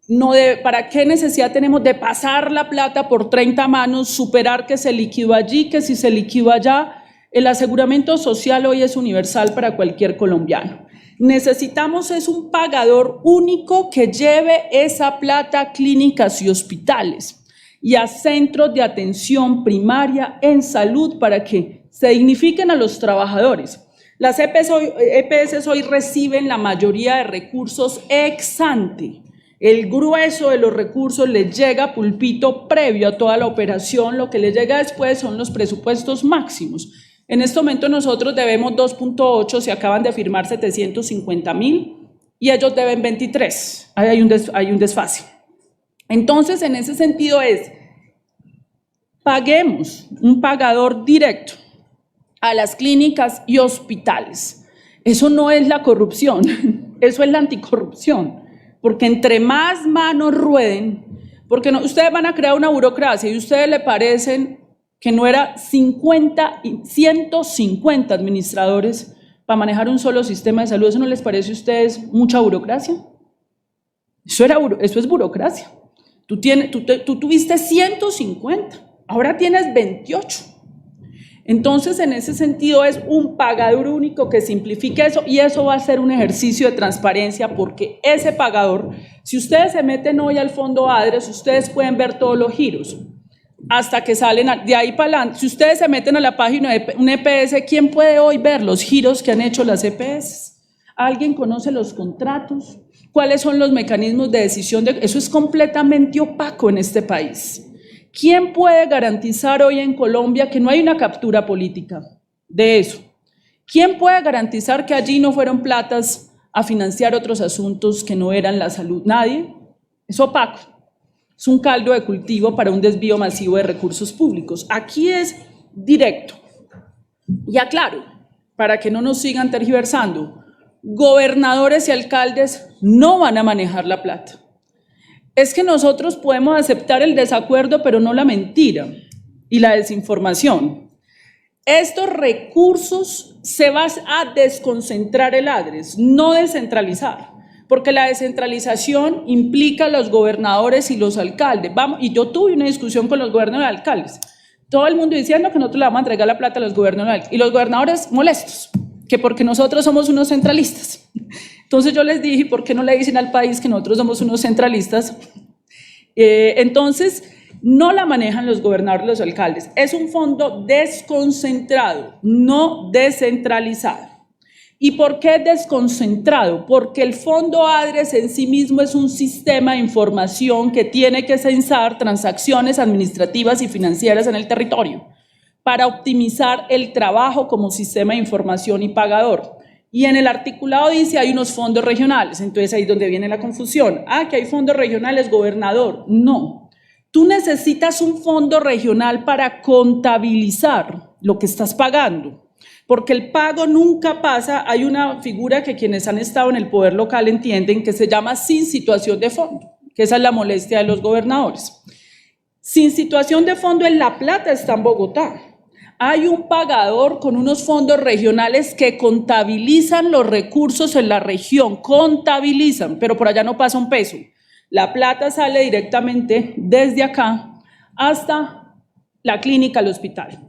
no debe, ¿para qué necesidad tenemos de pasar la plata por 30 manos, superar que se liquidó allí, que si se liquidó allá? El aseguramiento social hoy es universal para cualquier colombiano. Necesitamos es un pagador único que lleve esa plata a clínicas y hospitales y a centros de atención primaria en salud para que se dignifiquen a los trabajadores. Las EPS hoy reciben la mayoría de recursos ex ante. El grueso de los recursos les llega a pulpito previo a toda la operación, lo que les llega después son los presupuestos máximos. En este momento nosotros debemos 2.8, se acaban de firmar 750.000 y ellos deben 23, hay un desfase. Entonces, en ese sentido paguemos un pagador directo a las clínicas y hospitales. Eso no es la corrupción, eso es la anticorrupción, porque entre más manos rueden, porque ustedes van a crear una burocracia y a ustedes le parecen que no era 150 administradores para manejar un solo sistema de salud, ¿eso no les parece a ustedes mucha burocracia? Eso es burocracia. Tú tuviste 150, ahora tienes 28. Entonces, en ese sentido, es un pagador único que simplifique eso y eso va a ser un ejercicio de transparencia porque ese pagador, si ustedes se meten hoy al Fondo ADRES, ustedes pueden ver todos los giros hasta que salen de ahí para adelante. Si ustedes se meten a la página de un EPS, ¿quién puede hoy ver los giros que han hecho las EPS? ¿Alguien conoce los contratos? ¿Cuáles son los mecanismos de decisión? Eso es completamente opaco en este país. ¿Quién puede garantizar hoy en Colombia que no hay una captura política de eso? ¿Quién puede garantizar que allí no fueron platas a financiar otros asuntos que no eran la salud? Nadie. Es opaco. Es un caldo de cultivo para un desvío masivo de recursos públicos. Aquí es directo. Y aclaro, para que no nos sigan tergiversando, gobernadores y alcaldes no van a manejar la plata. Es que nosotros podemos aceptar el desacuerdo, pero no la mentira y la desinformación. Estos recursos se van a desconcentrar el ADRES, no descentralizar, porque la descentralización implica a los gobernadores y los alcaldes. Y yo tuve una discusión con los gobernadores y alcaldes, todo el mundo diciendo que nosotros le vamos a entregar la plata a los gobernadores y los gobernadores molestos, que porque nosotros somos unos centralistas. Entonces yo les dije, ¿por qué no le dicen al país que nosotros somos unos centralistas? Entonces, no la manejan los gobernadores y los alcaldes. Es un fondo desconcentrado, no descentralizado. ¿Y por qué desconcentrado? Porque el Fondo ADRES en sí mismo es un sistema de información que tiene que censar transacciones administrativas y financieras en el territorio para optimizar el trabajo como sistema de información y pagador. Y en el articulado dice hay unos fondos regionales, entonces ahí es donde viene la confusión. Que hay fondos regionales, gobernador. No, tú necesitas un fondo regional para contabilizar lo que estás pagando, porque el pago nunca pasa. Hay una figura que quienes han estado en el poder local entienden que se llama sin situación de fondo, que esa es la molestia de los gobernadores. Sin situación de fondo en La Plata está en Bogotá. Hay un pagador con unos fondos regionales que contabilizan los recursos en la región, contabilizan, pero por allá no pasa un peso. La plata sale directamente desde acá hasta la clínica, el hospital.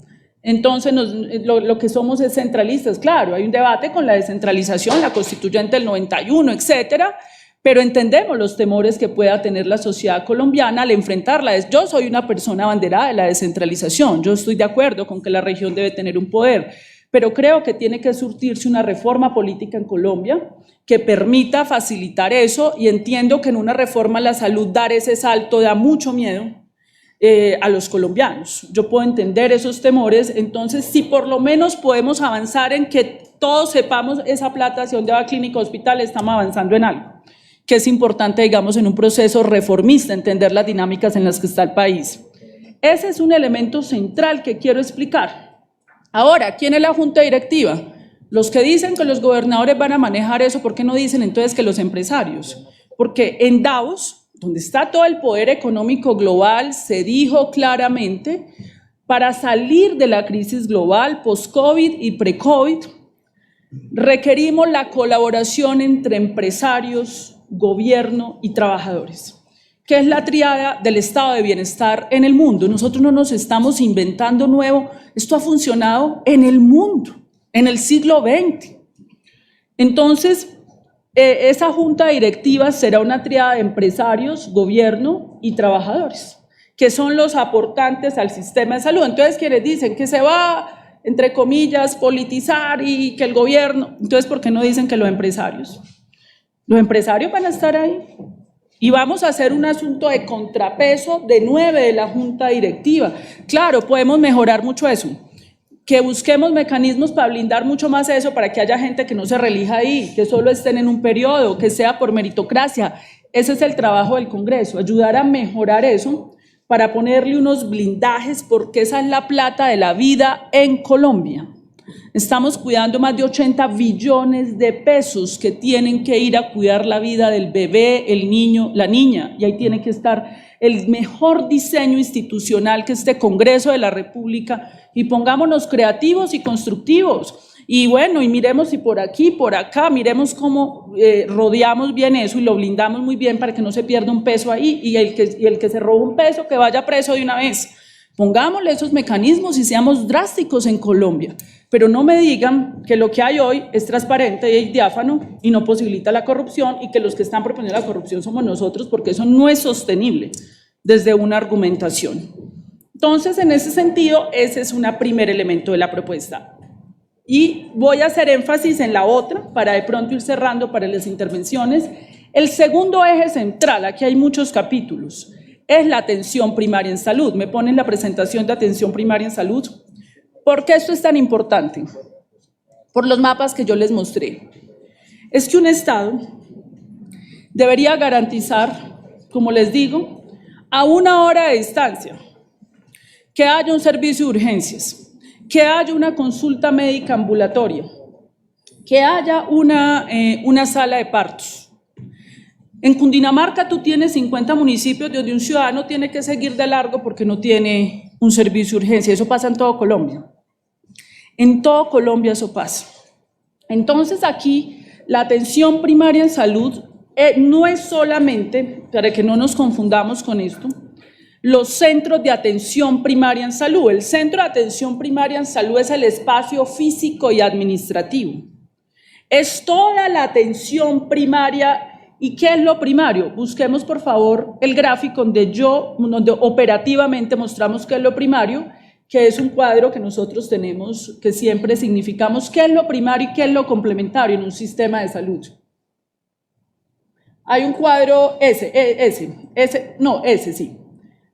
Entonces, lo que somos es centralistas. Claro, hay un debate con la descentralización, la constituyente del 91, etcétera, pero entendemos los temores que pueda tener la sociedad colombiana al enfrentarla. Yo soy una persona abanderada de la descentralización, yo estoy de acuerdo con que la región debe tener un poder, pero creo que tiene que surtirse una reforma política en Colombia que permita facilitar eso y entiendo que en una reforma a la salud dar ese salto da mucho miedo. a los colombianos. Yo puedo entender esos temores, entonces si por lo menos podemos avanzar en que todos sepamos esa plata hacia dónde va clínica o hospital, estamos avanzando en algo, que es importante, digamos, en un proceso reformista, entender las dinámicas en las que está el país. Ese es un elemento central que quiero explicar. Ahora, ¿quién es la junta directiva? Los que dicen que los gobernadores van a manejar eso, ¿por qué no dicen entonces que los empresarios? Porque en Davos, donde está todo el poder económico global, se dijo claramente, para salir de la crisis global post-COVID y pre-COVID, requerimos la colaboración entre empresarios, gobierno y trabajadores, que es la tríada del estado de bienestar en el mundo. Nosotros no nos estamos inventando nuevo, esto ha funcionado en el mundo, en el siglo XX. Entonces, esa junta directiva será una tríada de empresarios, gobierno y trabajadores, que son los aportantes al sistema de salud. Entonces, quienes dicen que se va, entre comillas, politizar y que el gobierno, entonces, ¿por qué no dicen que los empresarios? Los empresarios van a estar ahí y vamos a hacer un asunto de contrapeso de 9 de la junta directiva. Claro, podemos mejorar mucho eso, que busquemos mecanismos para blindar mucho más eso, para que haya gente que no se reelija ahí, que solo estén en un periodo, que sea por meritocracia. Ese es el trabajo del Congreso, ayudar a mejorar eso para ponerle unos blindajes, porque esa es la plata de la vida en Colombia. Estamos cuidando más de 80 billones de pesos que tienen que ir a cuidar la vida del bebé, el niño, la niña, y ahí tiene que estar el mejor diseño institucional que este Congreso de la República, y pongámonos creativos y constructivos, y bueno, y miremos si por aquí, por acá, miremos cómo rodeamos bien eso y lo blindamos muy bien para que no se pierda un peso ahí, y el que se roba un peso que vaya preso de una vez. Pongámosle esos mecanismos y seamos drásticos en Colombia, pero no me digan que lo que hay hoy es transparente y diáfano y no posibilita la corrupción, y que los que están proponiendo la corrupción somos nosotros, porque eso no es sostenible desde una argumentación. Entonces, en ese sentido, ese es un primer elemento de la propuesta. Y voy a hacer énfasis en la otra, para de pronto ir cerrando para las intervenciones. El segundo eje central, aquí hay muchos capítulos, es la atención primaria en salud. Me ponen la presentación de atención primaria en salud. ¿Por qué esto es tan importante? Por los mapas que yo les mostré. Es que un Estado debería garantizar, como les digo, a 1 hora de distancia, que haya un servicio de urgencias, que haya una consulta médica ambulatoria, que haya una sala de partos. En Cundinamarca tú tienes 50 municipios donde un ciudadano tiene que seguir de largo porque no tiene un servicio de urgencia. Eso pasa en todo Colombia. En todo Colombia eso pasa. Entonces aquí la atención primaria en salud no es solamente, para que no nos confundamos con esto, los centros de atención primaria en salud. El centro de atención primaria en salud es el espacio físico y administrativo. Es toda la atención primaria. ¿Y qué es lo primario? Busquemos, por favor, el gráfico donde operativamente mostramos qué es lo primario, que es un cuadro que nosotros tenemos, que siempre significamos qué es lo primario y qué es lo complementario en un sistema de salud. Hay un cuadro, ese sí.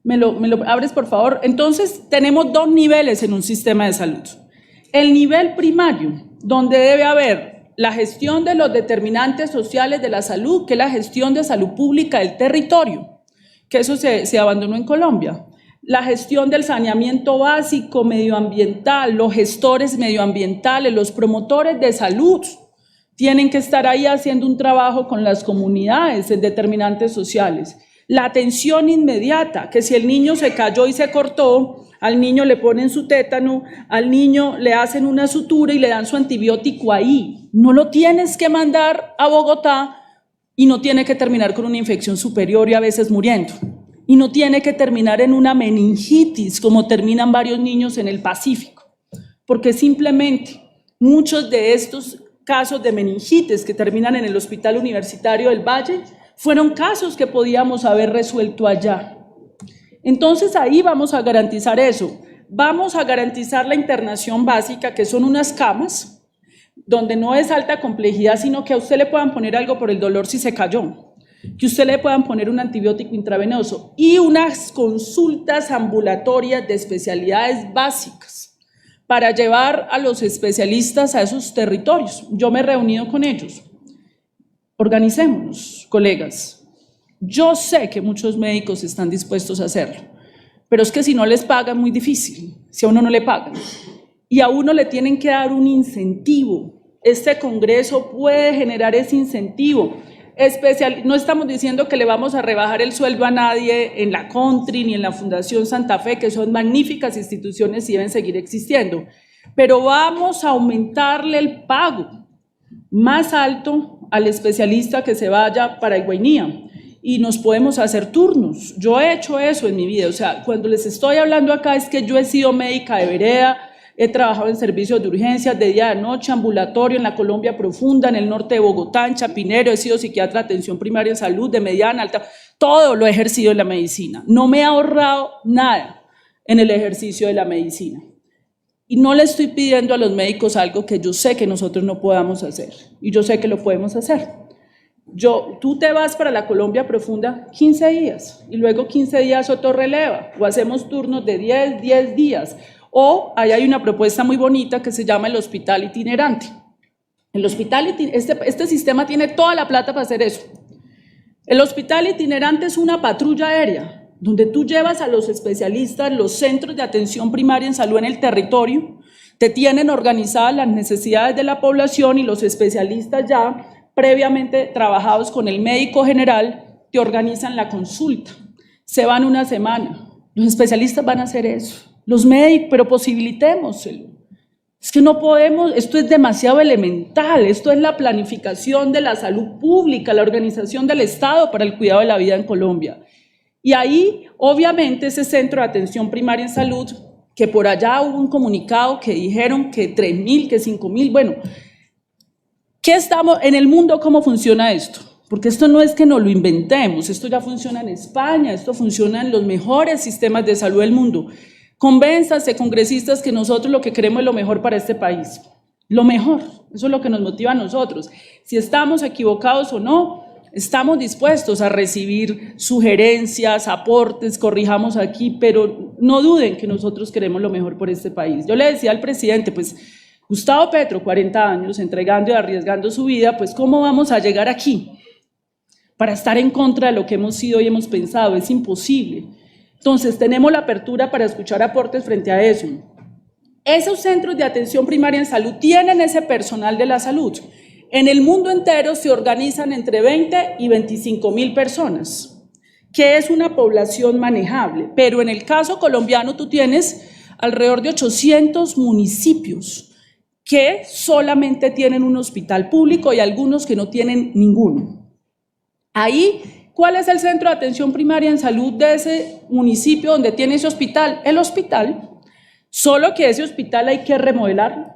Me lo abres, por favor. Entonces, tenemos 2 niveles en un sistema de salud. El nivel primario, donde debe haber la gestión de los determinantes sociales de la salud, que es la gestión de salud pública del territorio, que eso se abandonó en Colombia. La gestión del saneamiento básico medioambiental, los gestores medioambientales, los promotores de salud, tienen que estar ahí haciendo un trabajo con las comunidades en determinantes sociales. La atención inmediata, que si el niño se cayó y se cortó, al niño le ponen su tétano, al niño le hacen una sutura y le dan su antibiótico ahí. No lo tienes que mandar a Bogotá y no tiene que terminar con una infección superior y a veces muriendo. Y no tiene que terminar en una meningitis, como terminan varios niños en el Pacífico. Porque simplemente muchos de estos casos de meningitis que terminan en el Hospital Universitario del Valle fueron casos que podíamos haber resuelto allá. Entonces ahí vamos a garantizar eso. Vamos a garantizar la internación básica, que son unas camas donde no es alta complejidad, sino que a usted le puedan poner algo por el dolor si se cayó, que usted le puedan poner un antibiótico intravenoso y unas consultas ambulatorias de especialidades básicas para llevar a los especialistas a esos territorios. Yo me he reunido con ellos. Organicémonos, colegas. Yo sé que muchos médicos están dispuestos a hacerlo, pero es que si no les pagan, muy difícil, si a uno no le pagan. Y a uno le tienen que dar un incentivo. Este Congreso puede generar ese incentivo. No estamos diciendo que le vamos a rebajar el sueldo a nadie en la Country ni en la Fundación Santa Fe, que son magníficas instituciones y deben seguir existiendo, pero vamos a aumentarle el pago más alto al especialista que se vaya para Guainía y nos podemos hacer turnos. Yo he hecho eso en mi vida, o sea, cuando les estoy hablando acá es que yo he sido médica de vereda, he trabajado en servicios de urgencias, de día, de noche, ambulatorio en la Colombia profunda, en el norte de Bogotá, en Chapinero, he sido psiquiatra de atención primaria en salud, de mediana, alta, todo lo he ejercido en la medicina. No me he ahorrado nada en el ejercicio de la medicina. Y no le estoy pidiendo a los médicos algo que yo sé que nosotros no podamos hacer, y yo sé que lo podemos hacer. Tú te vas para la Colombia profunda 15 días, y luego 15 días otro releva, o hacemos turnos de 10 días, o ahí hay una propuesta muy bonita que se llama el hospital itinerante. Este sistema tiene toda la plata para hacer eso. El hospital itinerante es una patrulla aérea, donde tú llevas a los especialistas, los centros de atención primaria en salud en el territorio, te tienen organizadas las necesidades de la población y los especialistas ya previamente trabajados con el médico general te organizan la consulta. Se van una semana, los especialistas van a hacer eso. Los médicos, pero posibilitémoselo. Es que no podemos, esto es demasiado elemental, esto es la planificación de la salud pública, la organización del Estado para el cuidado de la vida en Colombia. Y ahí, obviamente, ese centro de atención primaria en salud, que por allá hubo un comunicado que dijeron que 3.000, que 5.000, bueno, ¿qué estamos en el mundo? ¿Cómo funciona esto? Porque esto no es que nos lo inventemos, esto ya funciona en España, esto funciona en los mejores sistemas de salud del mundo. Convénzanse, congresistas, que nosotros lo que queremos es lo mejor para este país. Lo mejor, eso es lo que nos motiva a nosotros. Si estamos equivocados o no, estamos dispuestos a recibir sugerencias, aportes, corrijamos aquí, pero no duden que nosotros queremos lo mejor por este país. Yo le decía al presidente, pues Gustavo Petro, 40 años, entregando y arriesgando su vida, pues ¿cómo vamos a llegar aquí para estar en contra de lo que hemos sido y hemos pensado? Es imposible. Entonces, tenemos la apertura para escuchar aportes frente a eso. Esos centros de atención primaria en salud tienen ese personal de la salud. En el mundo entero se organizan entre 20 y 25.000 personas, que es una población manejable. Pero en el caso colombiano tú tienes alrededor de 800 municipios que solamente tienen un hospital público y algunos que no tienen ninguno. Ahí, ¿cuál es el centro de atención primaria en salud de ese municipio donde tiene ese hospital? El hospital, solo que ese hospital hay que remodelarlo,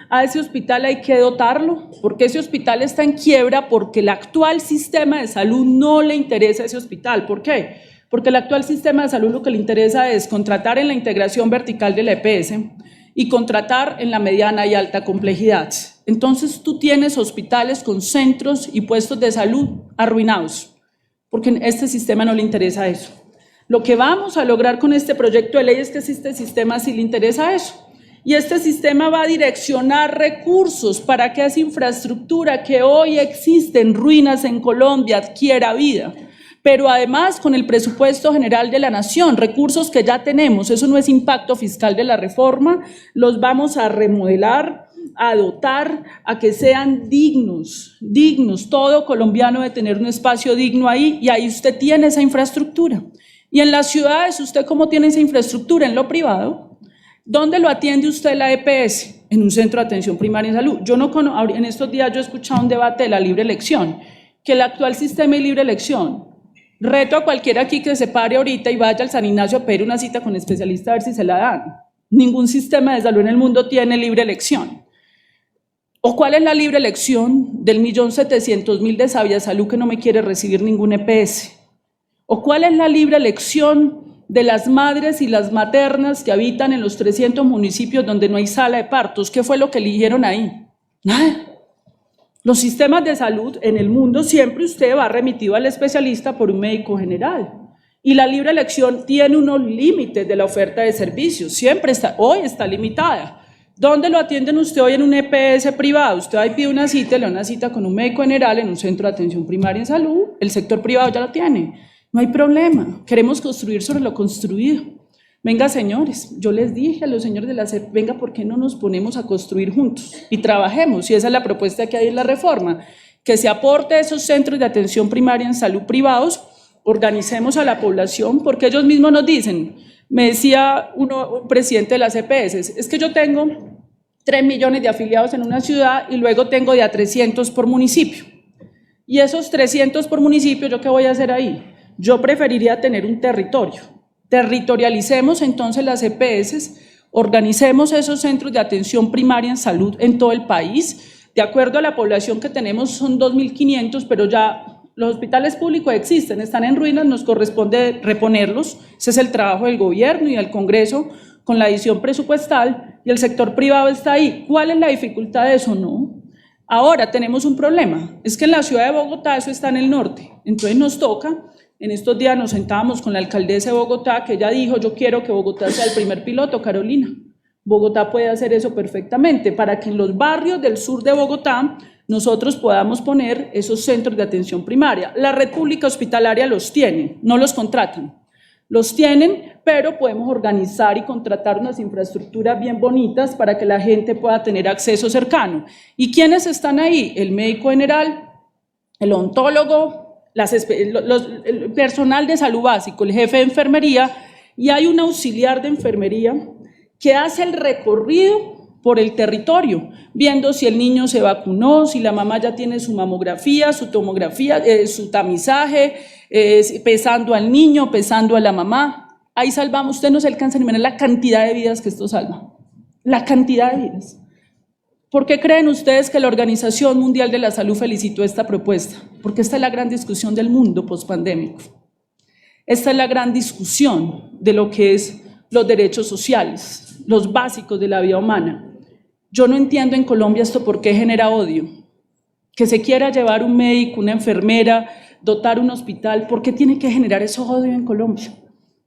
a ese hospital hay que dotarlo, porque ese hospital está en quiebra, porque el actual sistema de salud no le interesa a ese hospital. ¿Por qué? Porque el actual sistema de salud lo que le interesa es contratar en la integración vertical de la EPS y contratar en la mediana y alta complejidad. Entonces tú tienes hospitales con centros y puestos de salud arruinados, porque a este sistema no le interesa eso. Lo que vamos a lograr con este proyecto de ley es que este sistema sí le interesa eso. Y este sistema va a direccionar recursos para que esa infraestructura que hoy existe en ruinas en Colombia adquiera vida. Pero además con el presupuesto general de la nación, recursos que ya tenemos, eso no es impacto fiscal de la reforma, los vamos a remodelar, a dotar, a que sean dignos, todo colombiano debe tener un espacio digno ahí, y ahí usted tiene esa infraestructura. Y en las ciudades, ¿usted cómo tiene esa infraestructura? En lo privado. ¿Dónde lo atiende usted la EPS? En un centro de atención primaria en salud. En estos días yo he escuchado un debate de la libre elección, que el actual sistema de libre elección, reto a cualquiera aquí que se pare ahorita y vaya al San Ignacio a pedir una cita con especialista a ver si se la dan. Ningún sistema de salud en el mundo tiene libre elección. ¿O cuál es la libre elección del 1.700.000 de Sabia Salud que no me quiere recibir ningún EPS? ¿O cuál es la libre elección de las madres y las maternas que habitan en los 300 municipios donde no hay sala de partos? ¿Qué fue lo que eligieron ahí? Nada. Los sistemas de salud en el mundo siempre usted va remitido al especialista por un médico general. Y la libre elección tiene unos límites de la oferta de servicios, hoy está limitada. ¿Dónde lo atienden usted hoy en un EPS privado? Usted ahí pide una cita, le da una cita con un médico general en un centro de atención primaria en salud, el sector privado ya lo tiene, no hay problema, queremos construir sobre lo construido. Venga, señores, yo les dije a los señores de la CEP, venga, ¿por qué no nos ponemos a construir juntos y trabajemos? Y esa es la propuesta que hay en la reforma, que se aporte a esos centros de atención primaria en salud privados, organicemos a la población, porque ellos mismos nos dicen, me decía un presidente de las EPS, es que yo tengo 3 millones de afiliados en una ciudad y luego tengo de a 300 por municipio. Y esos 300 por municipio, ¿yo qué voy a hacer ahí? Yo preferiría tener un territorio. Territorialicemos entonces las EPS, organicemos esos centros de atención primaria en salud en todo el país. De acuerdo a la población que tenemos son 2.500, pero ya los hospitales públicos existen, están en ruinas, nos corresponde reponerlos. Ese es el trabajo del gobierno y del Congreso con la adición presupuestal, y el sector privado está ahí. ¿Cuál es la dificultad de eso? No. Ahora tenemos un problema, es que en la ciudad de Bogotá eso está en el norte, entonces nos toca, en estos días nos sentábamos con la alcaldesa de Bogotá, que ella dijo, yo quiero que Bogotá sea el primer piloto, Carolina. Bogotá puede hacer eso perfectamente, para que en los barrios del sur de Bogotá nosotros podamos poner esos centros de atención primaria. La red pública hospitalaria los tiene, no los contratan, los tienen, pero podemos organizar y contratar unas infraestructuras bien bonitas para que la gente pueda tener acceso cercano. ¿Y quiénes están ahí? El médico general, el odontólogo, el personal de salud básico, el jefe de enfermería, y hay un auxiliar de enfermería que hace el recorrido por el territorio, viendo si el niño se vacunó, si la mamá ya tiene su mamografía, su tomografía, su tamizaje, pesando al niño, pesando a la mamá. Ahí salvamos, usted no se alcanza a imaginar la cantidad de vidas que esto salva, la cantidad de vidas. ¿Por qué creen ustedes que la Organización Mundial de la Salud felicitó esta propuesta? Porque esta es la gran discusión del mundo pospandémico. Esta es la gran discusión de lo que es los derechos sociales, los básicos de la vida humana. Yo no entiendo en Colombia esto por qué genera odio. Que se quiera llevar un médico, una enfermera, dotar un hospital, ¿por qué tiene que generar eso odio en Colombia?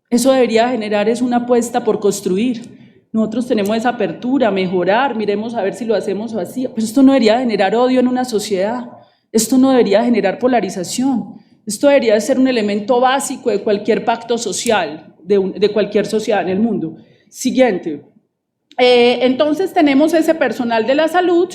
Eso debería generar es una apuesta por construir. Nosotros tenemos esa apertura, mejorar, miremos a ver si lo hacemos o así. Pero esto no debería generar odio en una sociedad. Esto no debería generar polarización. Esto debería ser un elemento básico de cualquier pacto social, de cualquier sociedad en el mundo. Siguiente. Entonces tenemos ese personal de la salud.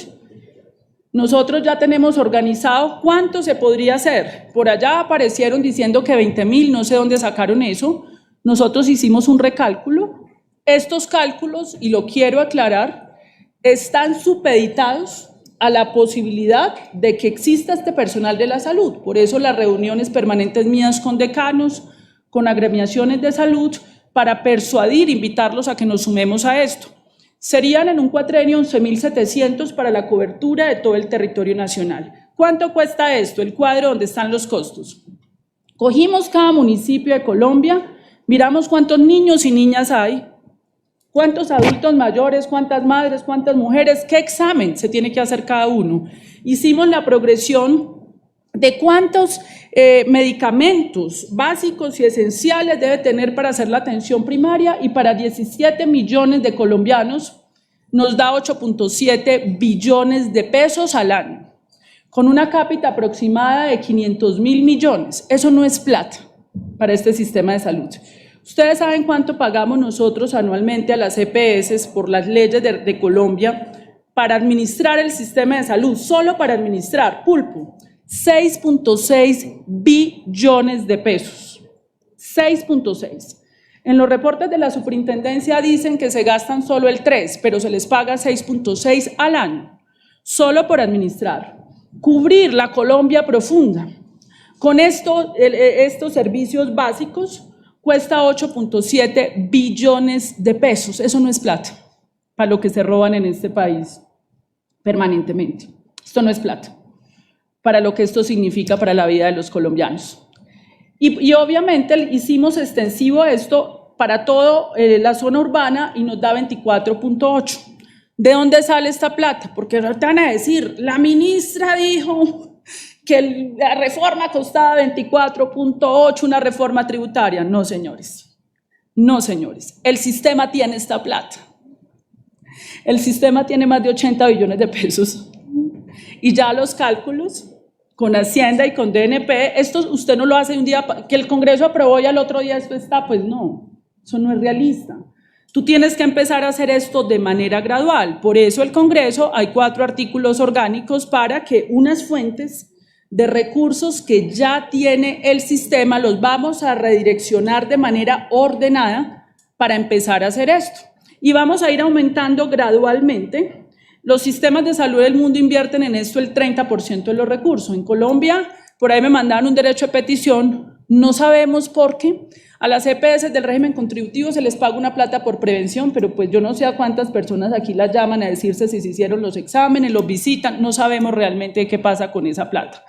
Nosotros ya tenemos organizado cuánto se podría hacer. Por allá aparecieron diciendo que 20.000, no sé dónde sacaron eso. Nosotros hicimos un recálculo. Estos cálculos, y lo quiero aclarar, están supeditados a la posibilidad de que exista este personal de la salud. Por eso las reuniones permanentes mías con decanos, con agremiaciones de salud, para persuadir, invitarlos a que nos sumemos a esto. Serían en un cuatrenio 11.700 para la cobertura de todo el territorio nacional. ¿Cuánto cuesta esto? El cuadro donde están los costos. Cogimos cada municipio de Colombia, miramos cuántos niños y niñas hay, cuántos adultos mayores, cuántas madres, cuántas mujeres, qué examen se tiene que hacer cada uno. Hicimos la progresión de cuántos medicamentos básicos y esenciales debe tener para hacer la atención primaria, y para 17 millones de colombianos nos da 8.7 billones de pesos al año, con una cápita aproximada de 500.000 millones. Eso no es plata para este sistema de salud. Ustedes saben cuánto pagamos nosotros anualmente a las EPS por las leyes de Colombia para administrar el sistema de salud, solo para administrar, pulpo. 6.6 billones de pesos, 6.6. En los reportes de la superintendencia dicen que se gastan solo el 3, pero se les paga 6.6 al año, solo por administrar. Cubrir la Colombia profunda. Con esto, estos servicios básicos cuesta 8.7 billones de pesos. Eso no es plata para lo que se roban en este país permanentemente. Esto no es plata para lo que esto significa para la vida de los colombianos. Y obviamente hicimos extensivo esto para toda la zona urbana y nos da 24.8. ¿De dónde sale esta plata? Porque ahora te van a decir, la ministra dijo que la reforma costaba 24.8, una reforma tributaria. No, señores. No, señores. El sistema tiene esta plata. El sistema tiene más de 80 billones de pesos. Y ya los cálculos con Hacienda y con DNP, esto usted no lo hace un día, que el Congreso aprobó y al otro día esto está, pues no, eso no es realista. Tú tienes que empezar a hacer esto de manera gradual. Por eso el Congreso, hay 4 artículos orgánicos para que unas fuentes de recursos que ya tiene el sistema los vamos a redireccionar de manera ordenada para empezar a hacer esto. Y vamos a ir aumentando gradualmente. Los sistemas de salud del mundo invierten en esto el 30% de los recursos. En Colombia, por ahí me mandaron un derecho de petición, no sabemos por qué. A las EPS del régimen contributivo se les paga una plata por prevención, pero pues yo no sé a cuántas personas aquí las llaman a decirse si se hicieron los exámenes, los visitan, no sabemos realmente qué pasa con esa plata.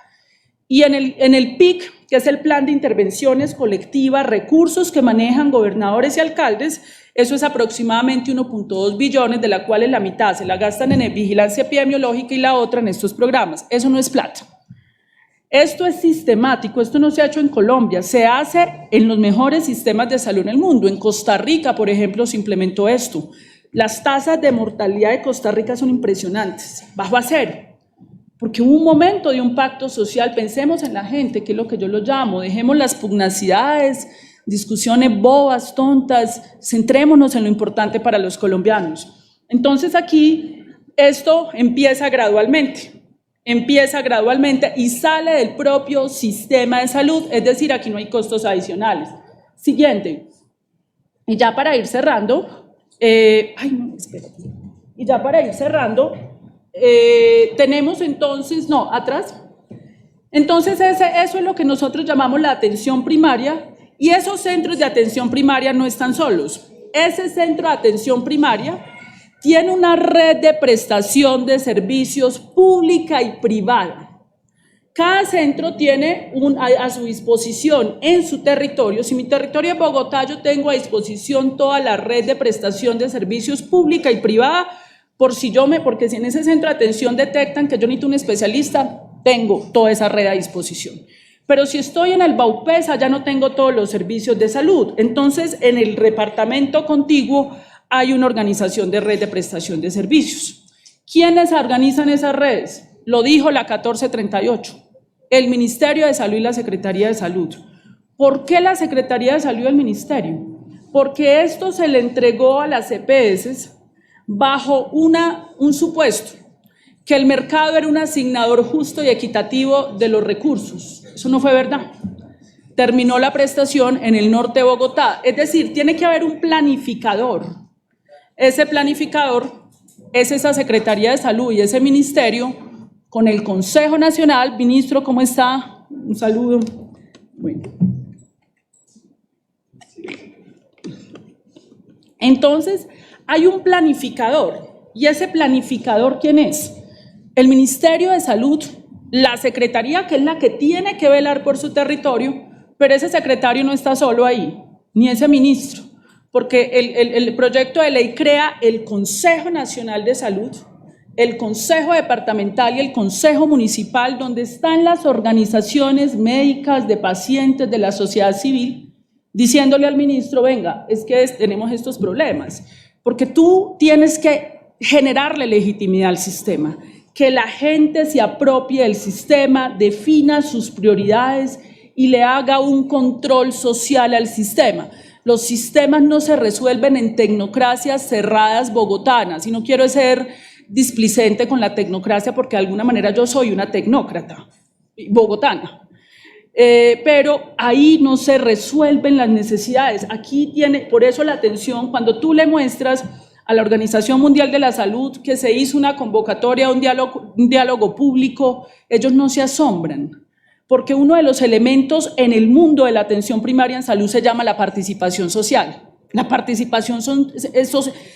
Y en el PIC, que es el Plan de Intervenciones Colectivas, recursos que manejan gobernadores y alcaldes, eso es aproximadamente 1.2 billones, de la cual la mitad se la gastan en vigilancia epidemiológica y la otra en estos programas. Eso no es plata. Esto es sistemático, esto no se ha hecho en Colombia, se hace en los mejores sistemas de salud en el mundo. En Costa Rica, por ejemplo, se implementó esto. Las tasas de mortalidad de Costa Rica son impresionantes, bajo a cero. Porque hubo un momento de un pacto social, pensemos en la gente, que es lo que yo lo llamo, dejemos las pugnacidades, discusiones bobas, tontas, centrémonos en lo importante para los colombianos. Entonces aquí esto empieza gradualmente y sale del propio sistema de salud, es decir, aquí no hay costos adicionales. Siguiente, y ya para ir cerrando, tenemos entonces, entonces eso es lo que nosotros llamamos la atención primaria, y esos centros de atención primaria no están solos. Ese centro de atención primaria tiene una red de prestación de servicios pública y privada. Cada centro tiene a su disposición en su territorio. Si mi territorio es Bogotá, yo tengo a disposición toda la red de prestación de servicios pública y privada, porque si en ese centro de atención detectan que yo necesito un especialista, tengo toda esa red a disposición. Pero si estoy en el Baupesa, ya no tengo todos los servicios de salud. Entonces, en el departamento contiguo hay una organización de red de prestación de servicios. ¿Quiénes organizan esas redes? Lo dijo la 1438, el Ministerio de Salud y la Secretaría de Salud. ¿Por qué la Secretaría de Salud y el Ministerio? Porque esto se le entregó a las EPS bajo un supuesto, que el mercado era un asignador justo y equitativo de los recursos. Eso no fue verdad. Terminó la prestación en el norte de Bogotá, es decir, tiene que haber un planificador. Ese planificador es esa Secretaría de Salud y ese ministerio con el Consejo Nacional. Ministro, ¿cómo está? Un saludo. Bueno. Entonces, hay un planificador, y ese planificador, ¿quién es? El Ministerio de Salud, la Secretaría, que es la que tiene que velar por su territorio, pero ese secretario no está solo ahí, ni ese ministro, porque el proyecto de ley crea el Consejo Nacional de Salud, el Consejo Departamental y el Consejo Municipal, donde están las organizaciones médicas, de pacientes, de la sociedad civil, diciéndole al ministro, venga, es que tenemos estos problemas, porque tú tienes que generarle legitimidad al sistema, que la gente se apropie del sistema, defina sus prioridades y le haga un control social al sistema. Los sistemas no se resuelven en tecnocracias cerradas bogotanas, y no quiero ser displicente con la tecnocracia porque de alguna manera yo soy una tecnócrata bogotana. Pero ahí no se resuelven las necesidades. Aquí tiene, por eso la atención, cuando tú le muestras a la Organización Mundial de la Salud que se hizo una convocatoria, un diálogo público, ellos no se asombran, porque uno de los elementos en el mundo de la atención primaria en salud se llama la participación social. La participación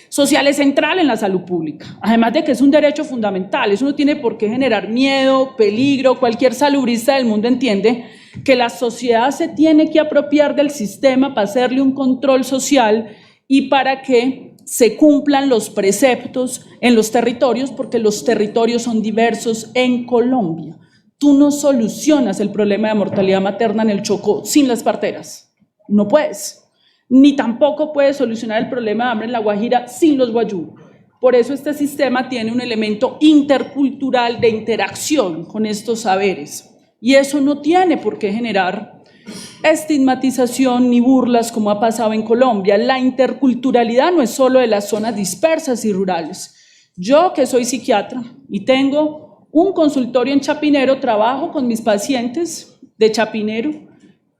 social es central en la salud pública, además de que es un derecho fundamental. Eso no tiene por qué generar miedo, peligro. Cualquier salubrista del mundo entiende que la sociedad se tiene que apropiar del sistema para hacerle un control social y para que se cumplan los preceptos en los territorios, porque los territorios son diversos en Colombia. Tú no solucionas el problema de mortalidad materna en el Chocó sin las parteras, no puedes, ni tampoco puedes solucionar el problema de hambre en La Guajira sin los guayú. Por eso este sistema tiene un elemento intercultural de interacción con estos saberes, y eso no tiene por qué generar estigmatización ni burlas como ha pasado en Colombia. La interculturalidad no es solo de las zonas dispersas y rurales. Yo, que soy psiquiatra y tengo un consultorio en Chapinero, trabajo con mis pacientes de Chapinero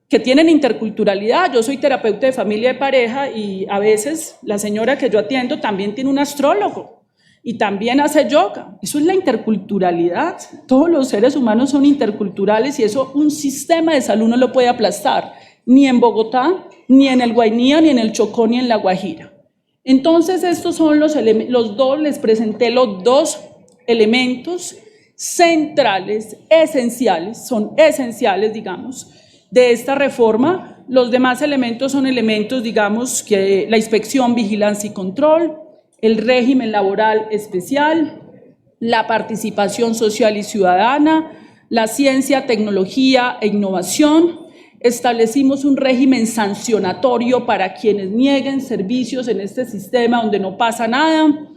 que tienen interculturalidad. Yo soy terapeuta de familia y de pareja, y a veces la señora que yo atiendo también tiene un astrólogo y también hace yoga. Eso es la interculturalidad. Todos los seres humanos son interculturales, y eso un sistema de salud no lo puede aplastar, ni en Bogotá, ni en el Guainía, ni en el Chocó, ni en La Guajira. Entonces estos son les presenté los dos elementos centrales, esenciales, son esenciales, digamos, de esta reforma. Los demás elementos son elementos, digamos, que la inspección, vigilancia y control, el régimen laboral especial, la participación social y ciudadana, la ciencia, tecnología e innovación. Establecimos un régimen sancionatorio para quienes nieguen servicios en este sistema donde no pasa nada.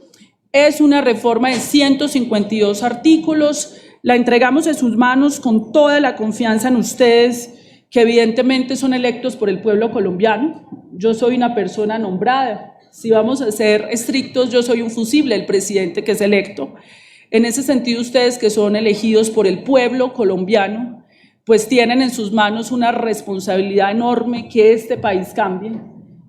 Es una reforma de 152 artículos, la entregamos en sus manos con toda la confianza en ustedes, que evidentemente son electos por el pueblo colombiano. Yo soy una persona nombrada. Si vamos a ser estrictos, yo soy un fusible, el presidente que es electo. En ese sentido, ustedes que son elegidos por el pueblo colombiano, pues tienen en sus manos una responsabilidad enorme, que este país cambie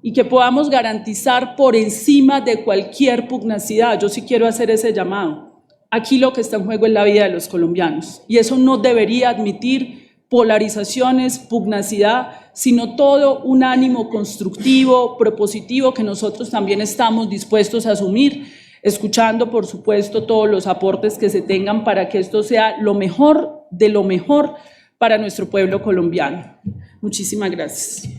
y que podamos garantizar por encima de cualquier pugnacidad. Yo sí quiero hacer ese llamado. Aquí lo que está en juego es la vida de los colombianos, y eso no debería admitir polarizaciones, pugnacidad, sino todo un ánimo constructivo, propositivo, que nosotros también estamos dispuestos a asumir, escuchando, por supuesto, todos los aportes que se tengan para que esto sea lo mejor de lo mejor para nuestro pueblo colombiano. Muchísimas gracias.